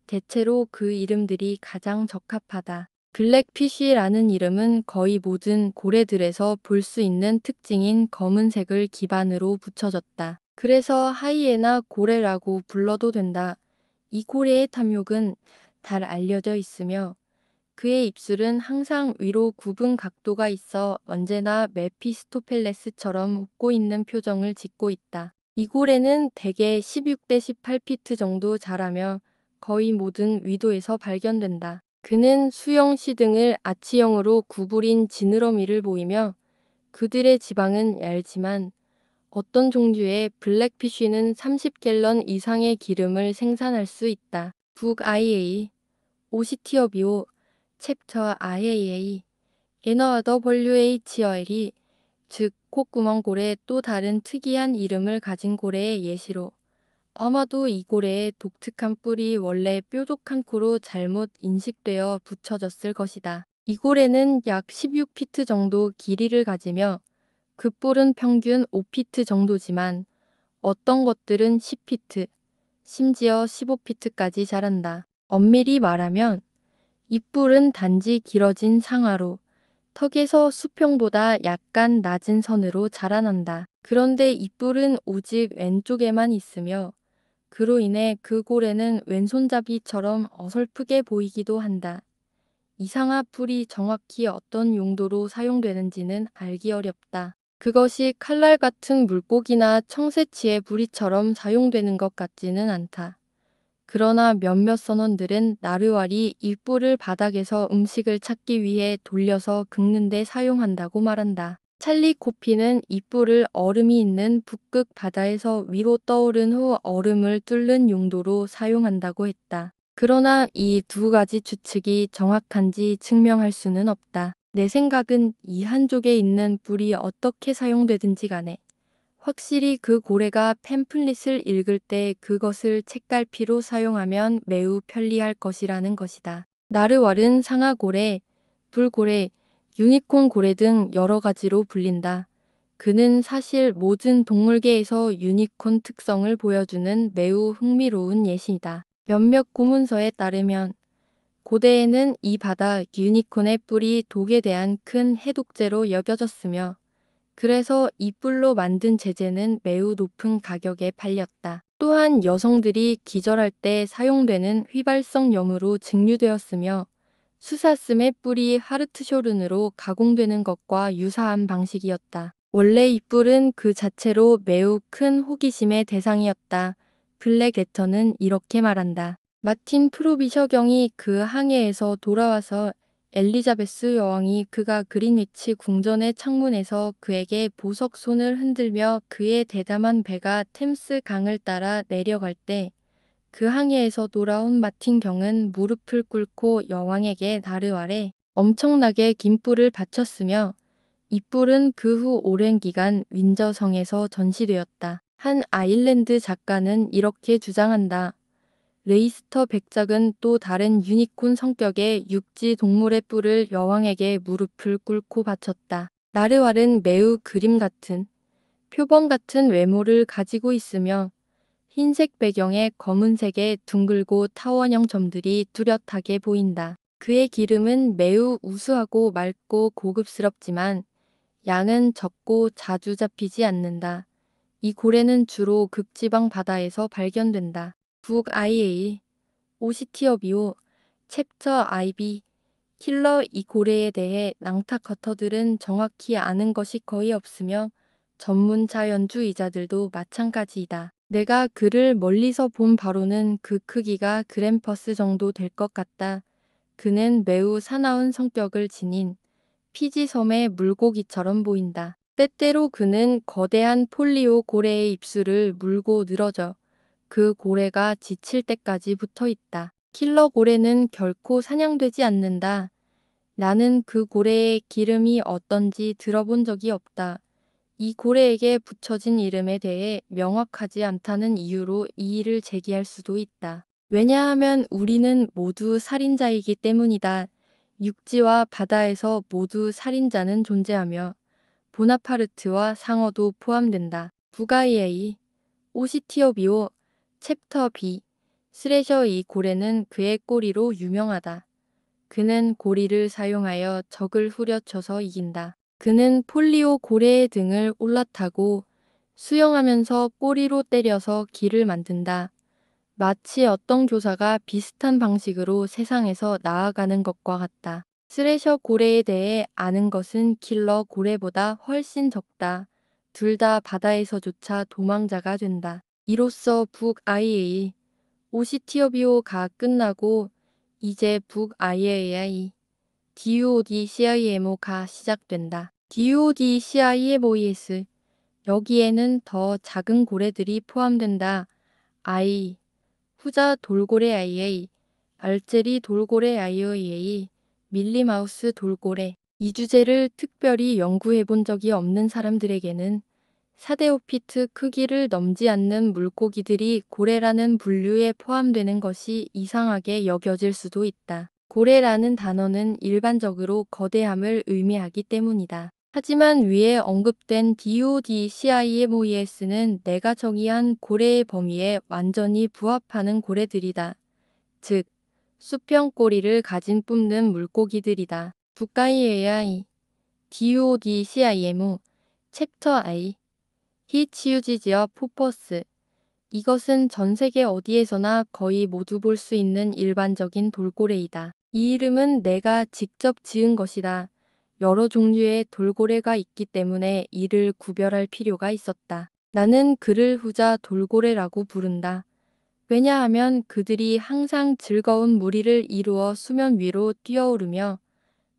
대체로 그 이름들이 가장 적합하다. 블랙피쉬라는 이름은 거의 모든 고래들에서 볼 수 있는 특징인 검은색을 기반으로 붙여졌다. 그래서 하이에나 고래라고 불러도 된다. 이 고래의 탐욕은 잘 알려져 있으며 그의 입술은 항상 위로 굽은 각도가 있어 언제나 메피스토펠레스처럼 웃고 있는 표정을 짓고 있다. 이 고래는 대개 16대 18피트 정도 자라며 거의 모든 위도에서 발견된다. 그는 수영시 등을 아치형으로 구부린 지느러미를 보이며 그들의 지방은 얇지만 어떤 종류의 블랙피쉬는 30갤런 이상의 기름을 생산할 수 있다. 북 IA 오시티어비오 챕터 IAA 에너더 WHR이 즉 콧구멍고래 또 다른 특이한 이름을 가진 고래의 예시로 아마도 이 고래의 독특한 뿔이 원래 뾰족한 코로 잘못 인식되어 붙여졌을 것이다. 이 고래는 약 16피트 정도 길이를 가지며 그 뿔은 평균 5피트 정도지만 어떤 것들은 10피트, 심지어 15피트까지 자란다. 엄밀히 말하면 이 뿔은 단지 길어진 상아로 턱에서 수평보다 약간 낮은 선으로 자라난다. 그런데 이 뿔은 오직 왼쪽에만 있으며 그로 인해 그 고래는 왼손잡이처럼 어설프게 보이기도 한다. 이 상아 뿔이 정확히 어떤 용도로 사용되는지는 알기 어렵다. 그것이 칼날 같은 물고기나 청새치의 부리처럼 사용되는 것 같지는 않다. 그러나 몇몇 선원들은 나르왈이 이 뿔을 바닥에서 음식을 찾기 위해 돌려서 긁는 데 사용한다고 말한다. 찰리 코피는 이 뿔을 얼음이 있는 북극 바다에서 위로 떠오른 후 얼음을 뚫는 용도로 사용한다고 했다. 그러나 이 두 가지 추측이 정확한지 증명할 수는 없다. 내 생각은 이 한족에 있는 뿔이 어떻게 사용되든지 간에 확실히 그 고래가 팸플릿을 읽을 때 그것을 책갈피로 사용하면 매우 편리할 것이라는 것이다. 나르왈은 상아고래, 불고래, 유니콘 고래 등 여러 가지로 불린다. 그는 사실 모든 동물계에서 유니콘 특성을 보여주는 매우 흥미로운 예시이다. 몇몇 고문서에 따르면 고대에는 이 바다 유니콘의 뿔이 독에 대한 큰 해독제로 여겨졌으며 그래서 이 뿔로 만든 제재는 매우 높은 가격에 팔렸다. 또한 여성들이 기절할 때 사용되는 휘발성 염으로 증류되었으며 수사슴의 뿔이 하르트쇼른으로 가공되는 것과 유사한 방식이었다. 원래 이 뿔은 그 자체로 매우 큰 호기심의 대상이었다. 블랙 레터는 이렇게 말한다. 마틴 프로비셔 경이 그 항해에서 돌아와서 엘리자베스 여왕이 그가 그린위치 궁전의 창문에서 그에게 보석 손을 흔들며 그의 대담한 배가 템스 강을 따라 내려갈 때 그 항해에서 돌아온 마틴 경은 무릎을 꿇고 여왕에게 나르왈에 엄청나게 긴 뿔을 바쳤으며 이 뿔은 그 후 오랜 기간 윈저성에서 전시되었다. 한 아일랜드 작가는 이렇게 주장한다. 레이스터 백작은 또 다른 유니콘 성격의 육지 동물의 뿔을 여왕에게 무릎을 꿇고 바쳤다. 나르왈은 매우 그림 같은, 표범 같은 외모를 가지고 있으며 흰색 배경에 검은색의 둥글고 타원형 점들이 뚜렷하게 보인다. 그의 기름은 매우 우수하고 맑고 고급스럽지만 양은 적고 자주 잡히지 않는다. 이 고래는 주로 극지방 바다에서 발견된다. 북 IA 오시티어비오 챕터 IB 킬러 이 고래에 대해 낭타커터들은 정확히 아는 것이 거의 없으며 전문 자연주의자들도 마찬가지이다. 내가 그를 멀리서 본 바로는 그 크기가 그램퍼스 정도 될 것 같다. 그는 매우 사나운 성격을 지닌 피지섬의 물고기처럼 보인다. 때때로 그는 거대한 폴리오 고래의 입술을 물고 늘어져 그 고래가 지칠 때까지 붙어 있다. 킬러 고래는 결코 사냥되지 않는다. 나는 그 고래의 기름이 어떤지 들어본 적이 없다. 이 고래에게 붙여진 이름에 대해 명확하지 않다는 이유로 이의를 제기할 수도 있다. 왜냐하면 우리는 모두 살인자이기 때문이다. 육지와 바다에서 모두 살인자는 존재하며 보나파르트와 상어도 포함된다. 북아이에이 오시티어비오 챕터 B 스레셔 이 고래는 그의 꼬리로 유명하다. 그는 고리를 사용하여 적을 후려쳐서 이긴다. 그는 폴리오 고래의 등을 올라타고 수영하면서 꼬리로 때려서 길을 만든다. 마치 어떤 교사가 비슷한 방식으로 세상에서 나아가는 것과 같다. 스레셔 고래에 대해 아는 것은 킬러 고래보다 훨씬 적다. 둘 다 바다에서조차 도망자가 된다. 이로써 북IAEA 오시티어비오가 끝나고 이제 북IAEA DODCIMO가 시작된다. DODCIMOES 여기에는 더 작은 고래들이 포함된다. I 후자 돌고래 IA, 알제리 돌고래 IOEA, 밀리마우스 돌고래. 이 주제를 특별히 연구해 본 적이 없는 사람들에게는 사데오피트 크기를 넘지 않는 물고기들이 고래라는 분류에 포함되는 것이 이상하게 여겨질 수도 있다. 고래라는 단어는 일반적으로 거대함을 의미하기 때문이다. 하지만 위에 언급된 DODCIMOES는 내가 정의한 고래의 범위에 완전히 부합하는 고래들이다. 즉, 수평 꼬리를 가진 뿜는 물고기들이다. 북가이 AI, DODCIMO, 챕터 I, 히치유지지어 포퍼스. 이것은 전 세계 어디에서나 거의 모두 볼 수 있는 일반적인 돌고래이다. 이 이름은 내가 직접 지은 것이다. 여러 종류의 돌고래가 있기 때문에 이를 구별할 필요가 있었다. 나는 그를 후자 돌고래라고 부른다. 왜냐하면 그들이 항상 즐거운 무리를 이루어 수면 위로 뛰어오르며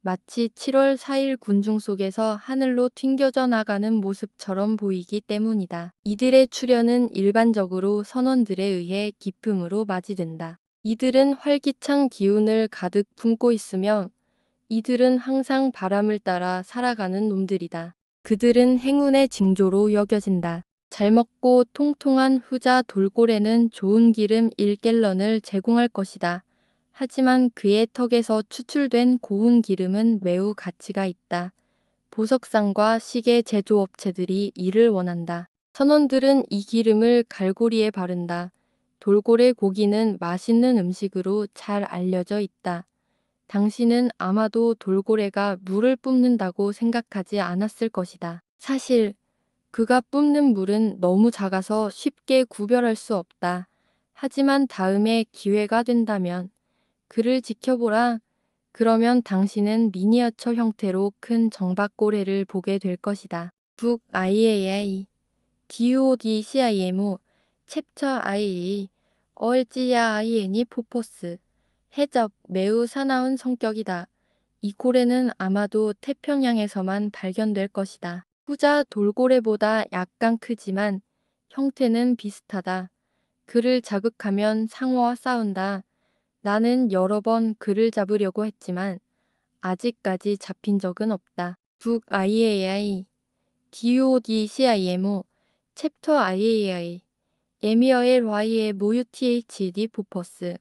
마치 7월 4일 군중 속에서 하늘로 튕겨져 나가는 모습처럼 보이기 때문이다. 이들의 출현은 일반적으로 선원들에 의해 기품으로 맞이된다. 이들은 활기찬 기운을 가득 품고 있으며 이들은 항상 바람을 따라 살아가는 놈들이다. 그들은 행운의 징조로 여겨진다. 잘 먹고 통통한 후자 돌고래는 좋은 기름 1갤런을 제공할 것이다. 하지만 그의 턱에서 추출된 고운 기름은 매우 가치가 있다. 보석상과 시계 제조업체들이 이를 원한다. 선원들은 이 기름을 갈고리에 바른다. 돌고래 고기는 맛있는 음식으로 잘 알려져 있다. 당신은 아마도 돌고래가 물을 뿜는다고 생각하지 않았을 것이다. 사실 그가 뿜는 물은 너무 작아서 쉽게 구별할 수 없다. 하지만 다음에 기회가 된다면 그를 지켜보라. 그러면 당신은 미니어처 형태로 큰 정박고래를 보게 될 것이다. 북 IAI DODCIMO 챕터 I 얼지야 IN이 포포스 해적 매우 사나운 성격이다. 이 고래는 아마도 태평양에서만 발견될 것이다. 후자 돌고래보다 약간 크지만 형태는 비슷하다. 그를 자극하면 상어와 싸운다. 나는 여러 번 그를 잡으려고 했지만 아직까지 잡힌 적은 없다. 북 IAI DODCIMO 챕터 IAI 에미어의 Y의 모유THD 포퍼스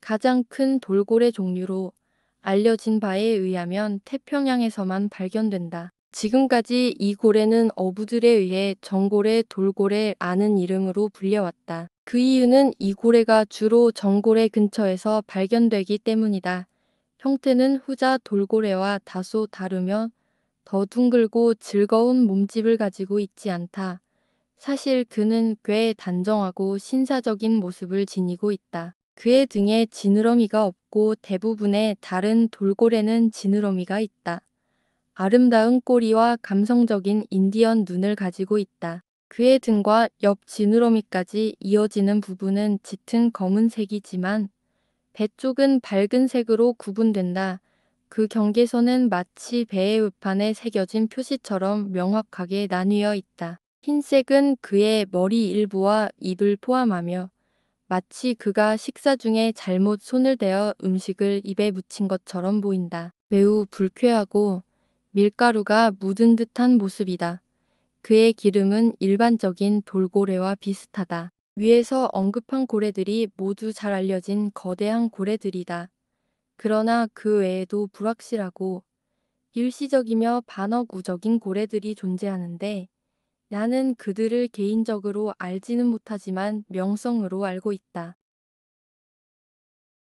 가장 큰 돌고래 종류로 알려진 바에 의하면 태평양에서만 발견된다. 지금까지 이 고래는 어부들에 의해 정고래, 돌고래라는 이름으로 불려왔다. 그 이유는 이 고래가 주로 정고래 근처에서 발견되기 때문이다. 형태는 후자 돌고래와 다소 다르며 더 둥글고 즐거운 몸집을 가지고 있지 않다. 사실 그는 꽤 단정하고 신사적인 모습을 지니고 있다. 그의 등에 지느러미가 없고 대부분의 다른 돌고래는 지느러미가 있다. 아름다운 꼬리와 감성적인 인디언 눈을 가지고 있다. 그의 등과 옆 지느러미까지 이어지는 부분은 짙은 검은색이지만 배 쪽은 밝은 색으로 구분된다. 그 경계선은 마치 배의 우판에 새겨진 표시처럼 명확하게 나뉘어 있다. 흰색은 그의 머리 일부와 입을 포함하며 마치 그가 식사 중에 잘못 손을 대어 음식을 입에 묻힌 것처럼 보인다. 매우 불쾌하고 밀가루가 묻은 듯한 모습이다. 그의 기름은 일반적인 돌고래와 비슷하다. 위에서 언급한 고래들이 모두 잘 알려진 거대한 고래들이다. 그러나 그 외에도 불확실하고 일시적이며 반억우적인 고래들이 존재하는데 나는 그들을 개인적으로 알지는 못하지만 명성으로 알고 있다.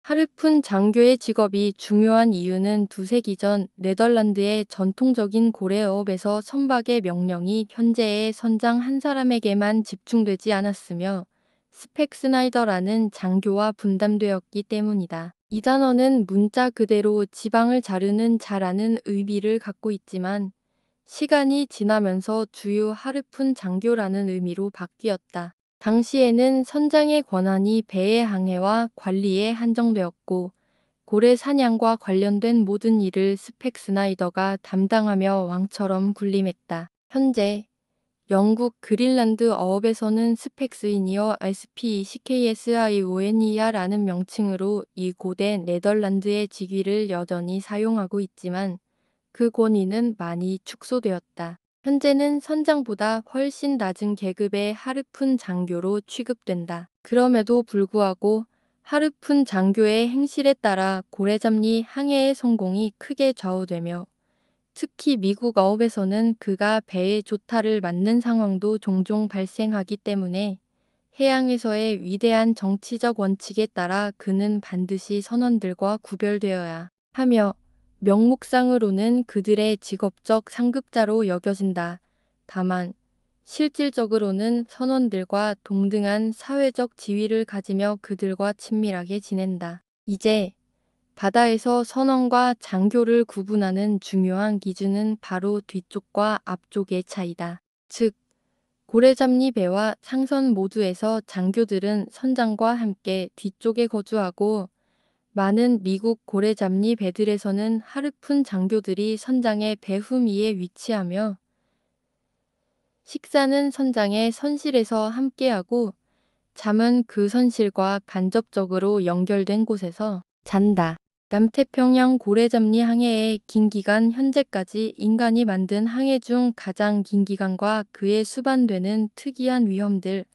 하르푼 장교의 직업이 중요한 이유는 2세기 전 네덜란드의 전통적인 고래어업에서 선박의 명령이 현재의 선장 한 사람에게만 집중되지 않았으며 스펙스나이더라는 장교와 분담되었기 때문이다. 이 단어는 문자 그대로 지방을 자르는 자라는 의미를 갖고 있지만 시간이 지나면서 주요 하르푼 장교라는 의미로 바뀌었다. 당시에는 선장의 권한이 배의 항해와 관리에 한정되었고 고래 사냥과 관련된 모든 일을 스펙스나이더가 담당하며 왕처럼 군림했다. 현재 영국 그린란드 어업에서는 스펙스이니어 SPECKSION이야라는 명칭으로 이 고대 네덜란드의 직위를 여전히 사용하고 있지만 그 권위는 많이 축소되었다. 현재는 선장보다 훨씬 낮은 계급의 하르푼 장교로 취급된다. 그럼에도 불구하고 하르푼 장교의 행실에 따라 고래잡리 항해의 성공이 크게 좌우되며 특히 미국 어업에서는 그가 배의 조타를 맡는 상황도 종종 발생하기 때문에 해양에서의 위대한 정치적 원칙에 따라 그는 반드시 선원들과 구별되어야 하며 명목상으로는 그들의 직업적 상급자로 여겨진다. 다만 실질적으로는 선원들과 동등한 사회적 지위를 가지며 그들과 친밀하게 지낸다. 이제 바다에서 선원과 장교를 구분하는 중요한 기준은 바로 뒤쪽과 앞쪽의 차이다. 즉, 고래잡리 배와 상선 모두에서 장교들은 선장과 함께 뒤쪽에 거주하고 많은 미국 고래잡리 배들에서는 하르푼 장교들이 선장의 배 후미에 위치하며 식사는 선장의 선실에서 함께하고 잠은 그 선실과 간접적으로 연결된 곳에서 잔다. 남태평양 고래잡리 항해의 긴 기간 현재까지 인간이 만든 항해 중 가장 긴 기간과 그에 수반되는 특이한 위험들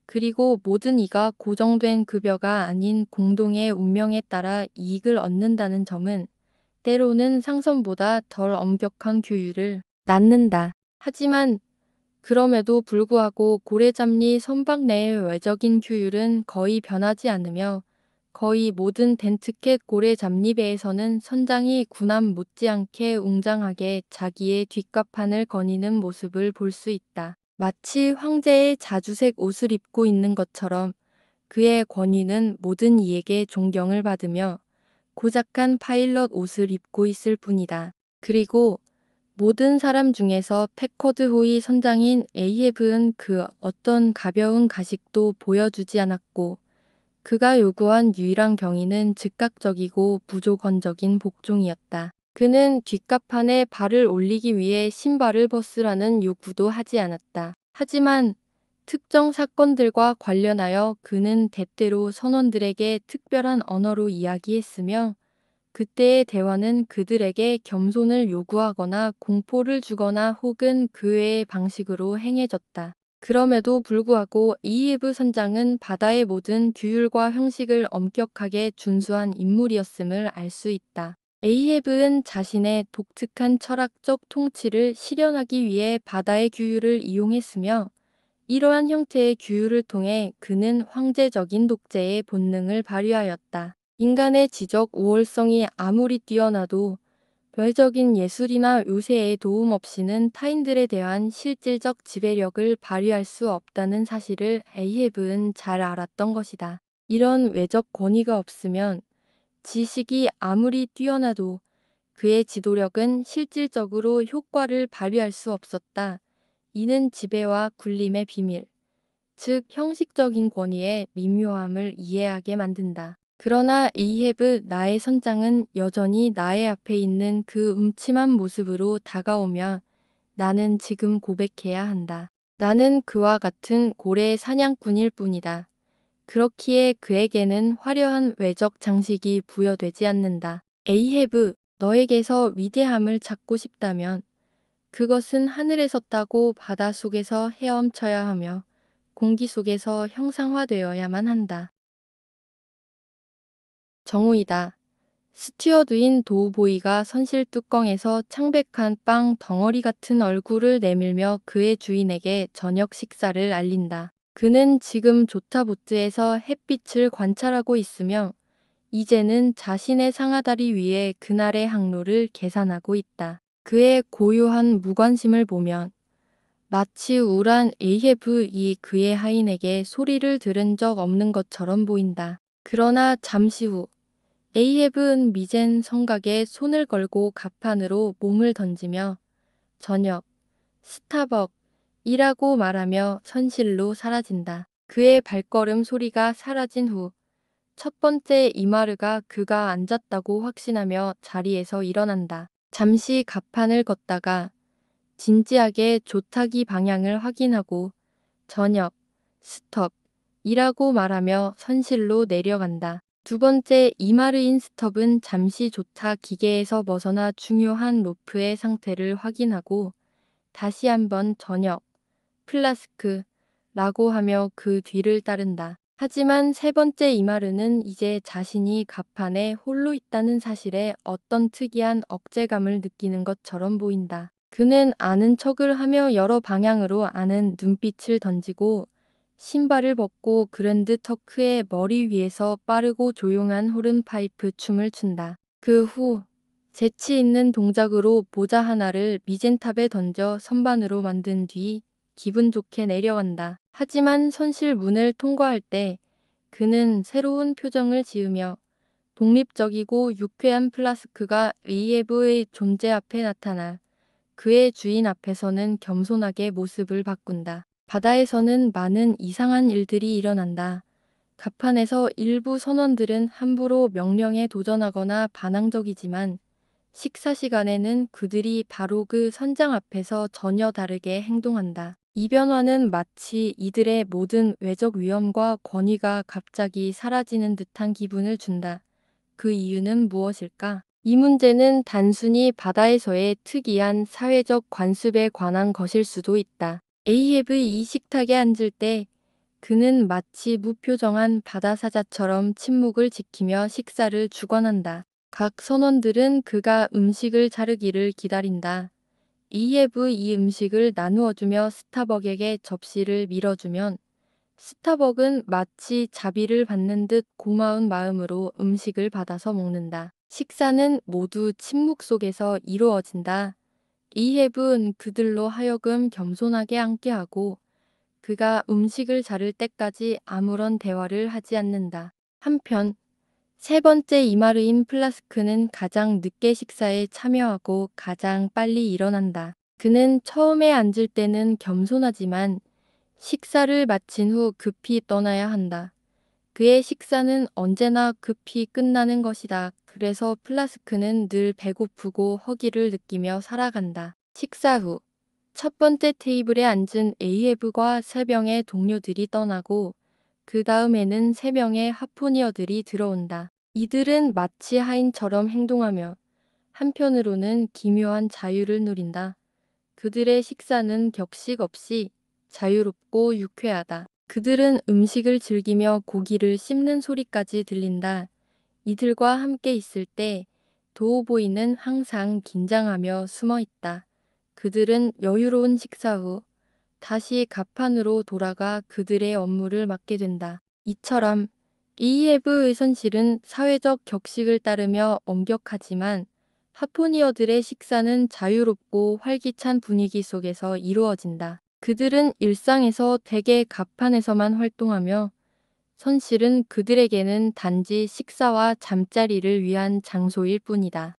그리고 모든 이가 고정된 급여가 아닌 공동의 운명에 따라 이익을 얻는다는 점은 때로는 상선보다 덜 엄격한 규율을 낳는다. 하지만 그럼에도 불구하고 고래잡리 선박 내의 외적인 규율은 거의 변하지 않으며 거의 모든 덴트캣 고래잡리배에서는 선장이 군함 못지않게 웅장하게 자기의 뒷갑판을 거니는 모습을 볼 수 있다. 마치 황제의 자주색 옷을 입고 있는 것처럼 그의 권위는 모든 이에게 존경을 받으며 고작한 파일럿 옷을 입고 있을 뿐이다. 그리고 모든 사람 중에서 패커드 호위 선장인 에이헤브는 그 어떤 가벼운 가식도 보여주지 않았고 그가 요구한 유일한 경위는 즉각적이고 무조건적인 복종이었다. 그는 뒷갑판에 발을 올리기 위해 신발을 벗으라는 요구도 하지 않았다. 하지만 특정 사건들과 관련하여 그는 때때로 선원들에게 특별한 언어로 이야기했으며 그때의 대화는 그들에게 겸손을 요구하거나 공포를 주거나 혹은 그 외의 방식으로 행해졌다. 그럼에도 불구하고 이이브 선장은 바다의 모든 규율과 형식을 엄격하게 준수한 인물이었음을 알 수 있다. 에이헤브는 자신의 독특한 철학적 통치를 실현하기 위해 바다의 규율을 이용했으며 이러한 형태의 규율을 통해 그는 황제적인 독재의 본능을 발휘하였다. 인간의 지적 우월성이 아무리 뛰어나도 별적인 예술이나 요새의 도움 없이는 타인들에 대한 실질적 지배력을 발휘할 수 없다는 사실을 에이헤브는 잘 알았던 것이다. 이런 외적 권위가 없으면 지식이 아무리 뛰어나도 그의 지도력은 실질적으로 효과를 발휘할 수 없었다. 이는 지배와 군림의 비밀, 즉 형식적인 권위의 미묘함을 이해하게 만든다. 그러나 에이헤브 나의 선장은 여전히 나의 앞에 있는 그 음침한 모습으로 다가오며 나는 지금 고백해야 한다. 나는 그와 같은 고래 사냥꾼일 뿐이다. 그렇기에 그에게는 화려한 외적 장식이 부여되지 않는다. 에이헤브, 너에게서 위대함을 찾고 싶다면 그것은 하늘에 섰다고 바다 속에서 헤엄쳐야 하며 공기 속에서 형상화되어야만 한다. 정우이다. 스튜어드인 도우보이가 선실 뚜껑에서 창백한 빵 덩어리 같은 얼굴을 내밀며 그의 주인에게 저녁 식사를 알린다. 그는 지금 조타보트에서 햇빛을 관찰하고 있으며 이제는 자신의 상하다리 위에 그날의 항로를 계산하고 있다. 그의 고요한 무관심을 보면 마치 우울한 에이헤브이 그의 하인에게 소리를 들은 적 없는 것처럼 보인다. 그러나 잠시 후 에이헤브는 미젠 성곽에 손을 걸고 갑판으로 몸을 던지며 저녁, 스타벅이라고 말하며 선실로 사라진다. 그의 발걸음 소리가 사라진 후 첫 번째 이마르가 그가 앉았다고 확신하며 자리에서 일어난다. 잠시 갑판을 걷다가 진지하게 조타기 방향을 확인하고 저녁, 스톱이라고 말하며 선실로 내려간다. 두 번째 이마르인 스톱은 잠시 조타 기계에서 벗어나 중요한 로프의 상태를 확인하고 다시 한번 저녁, 플라스크라고 하며 그 뒤를 따른다. 하지만 세 번째 이마르는 이제 자신이 갑판에 홀로 있다는 사실에 어떤 특이한 억제감을 느끼는 것처럼 보인다. 그는 아는 척을 하며 여러 방향으로 아는 눈빛을 던지고 신발을 벗고 그랜드 터크의 머리 위에서 빠르고 조용한 호른파이프 춤을 춘다. 그 후 재치 있는 동작으로 모자 하나를 미젠탑에 던져 선반으로 만든 뒤 기분 좋게 내려간다. 하지만 선실 문을 통과할 때 그는 새로운 표정을 지으며 독립적이고 유쾌한 플라스크가 의예부의 존재 앞에 나타나 그의 주인 앞에서는 겸손하게 모습을 바꾼다. 바다에서는 많은 이상한 일들이 일어난다. 갑판에서 일부 선원들은 함부로 명령에 도전하거나 반항적이지만 식사 시간에는 그들이 바로 그 선장 앞에서 전혀 다르게 행동한다. 이 변화는 마치 이들의 모든 외적 위험과 권위가 갑자기 사라지는 듯한 기분을 준다. 그 이유는 무엇일까? 이 문제는 단순히 바다에서의 특이한 사회적 관습에 관한 것일 수도 있다. 에이헤브 이 식탁에 앉을 때 그는 마치 무표정한 바다사자처럼 침묵을 지키며 식사를 주관한다. 각 선원들은 그가 음식을 자르기를 기다린다. 이예브 이 음식을 나누어주며 스타벅에게 접시를 밀어주면 스타벅은 마치 자비를 받는 듯 고마운 마음으로 음식을 받아서 먹는다. 식사는 모두 침묵 속에서 이루어진다. 이예브는 그들로 하여금 겸손하게 함께하고 그가 음식을 자를 때까지 아무런 대화를 하지 않는다. 한편 세 번째 이마르인 플라스크는 가장 늦게 식사에 참여하고 가장 빨리 일어난다. 그는 처음에 앉을 때는 겸손하지만 식사를 마친 후 급히 떠나야 한다. 그의 식사는 언제나 급히 끝나는 것이다. 그래서 플라스크는 늘 배고프고 허기를 느끼며 살아간다. 식사 후 첫 번째 테이블에 앉은 에이헤브과 세 명의 동료들이 떠나고 그 다음에는 세 명의 하포니어들이 들어온다. 이들은 마치 하인처럼 행동하며 한편으로는 기묘한 자유를 누린다. 그들의 식사는 격식 없이 자유롭고 유쾌하다. 그들은 음식을 즐기며 고기를 씹는 소리까지 들린다. 이들과 함께 있을 때 도우보이는 항상 긴장하며 숨어 있다. 그들은 여유로운 식사 후 다시 갑판으로 돌아가 그들의 업무를 맡게 된다. 이처럼 이이헤브의 선실은 사회적 격식을 따르며 엄격하지만 하포니어들의 식사는 자유롭고 활기찬 분위기 속에서 이루어진다. 그들은 일상에서 대개 갑판에서만 활동하며 선실은 그들에게는 단지 식사와 잠자리를 위한 장소일 뿐이다.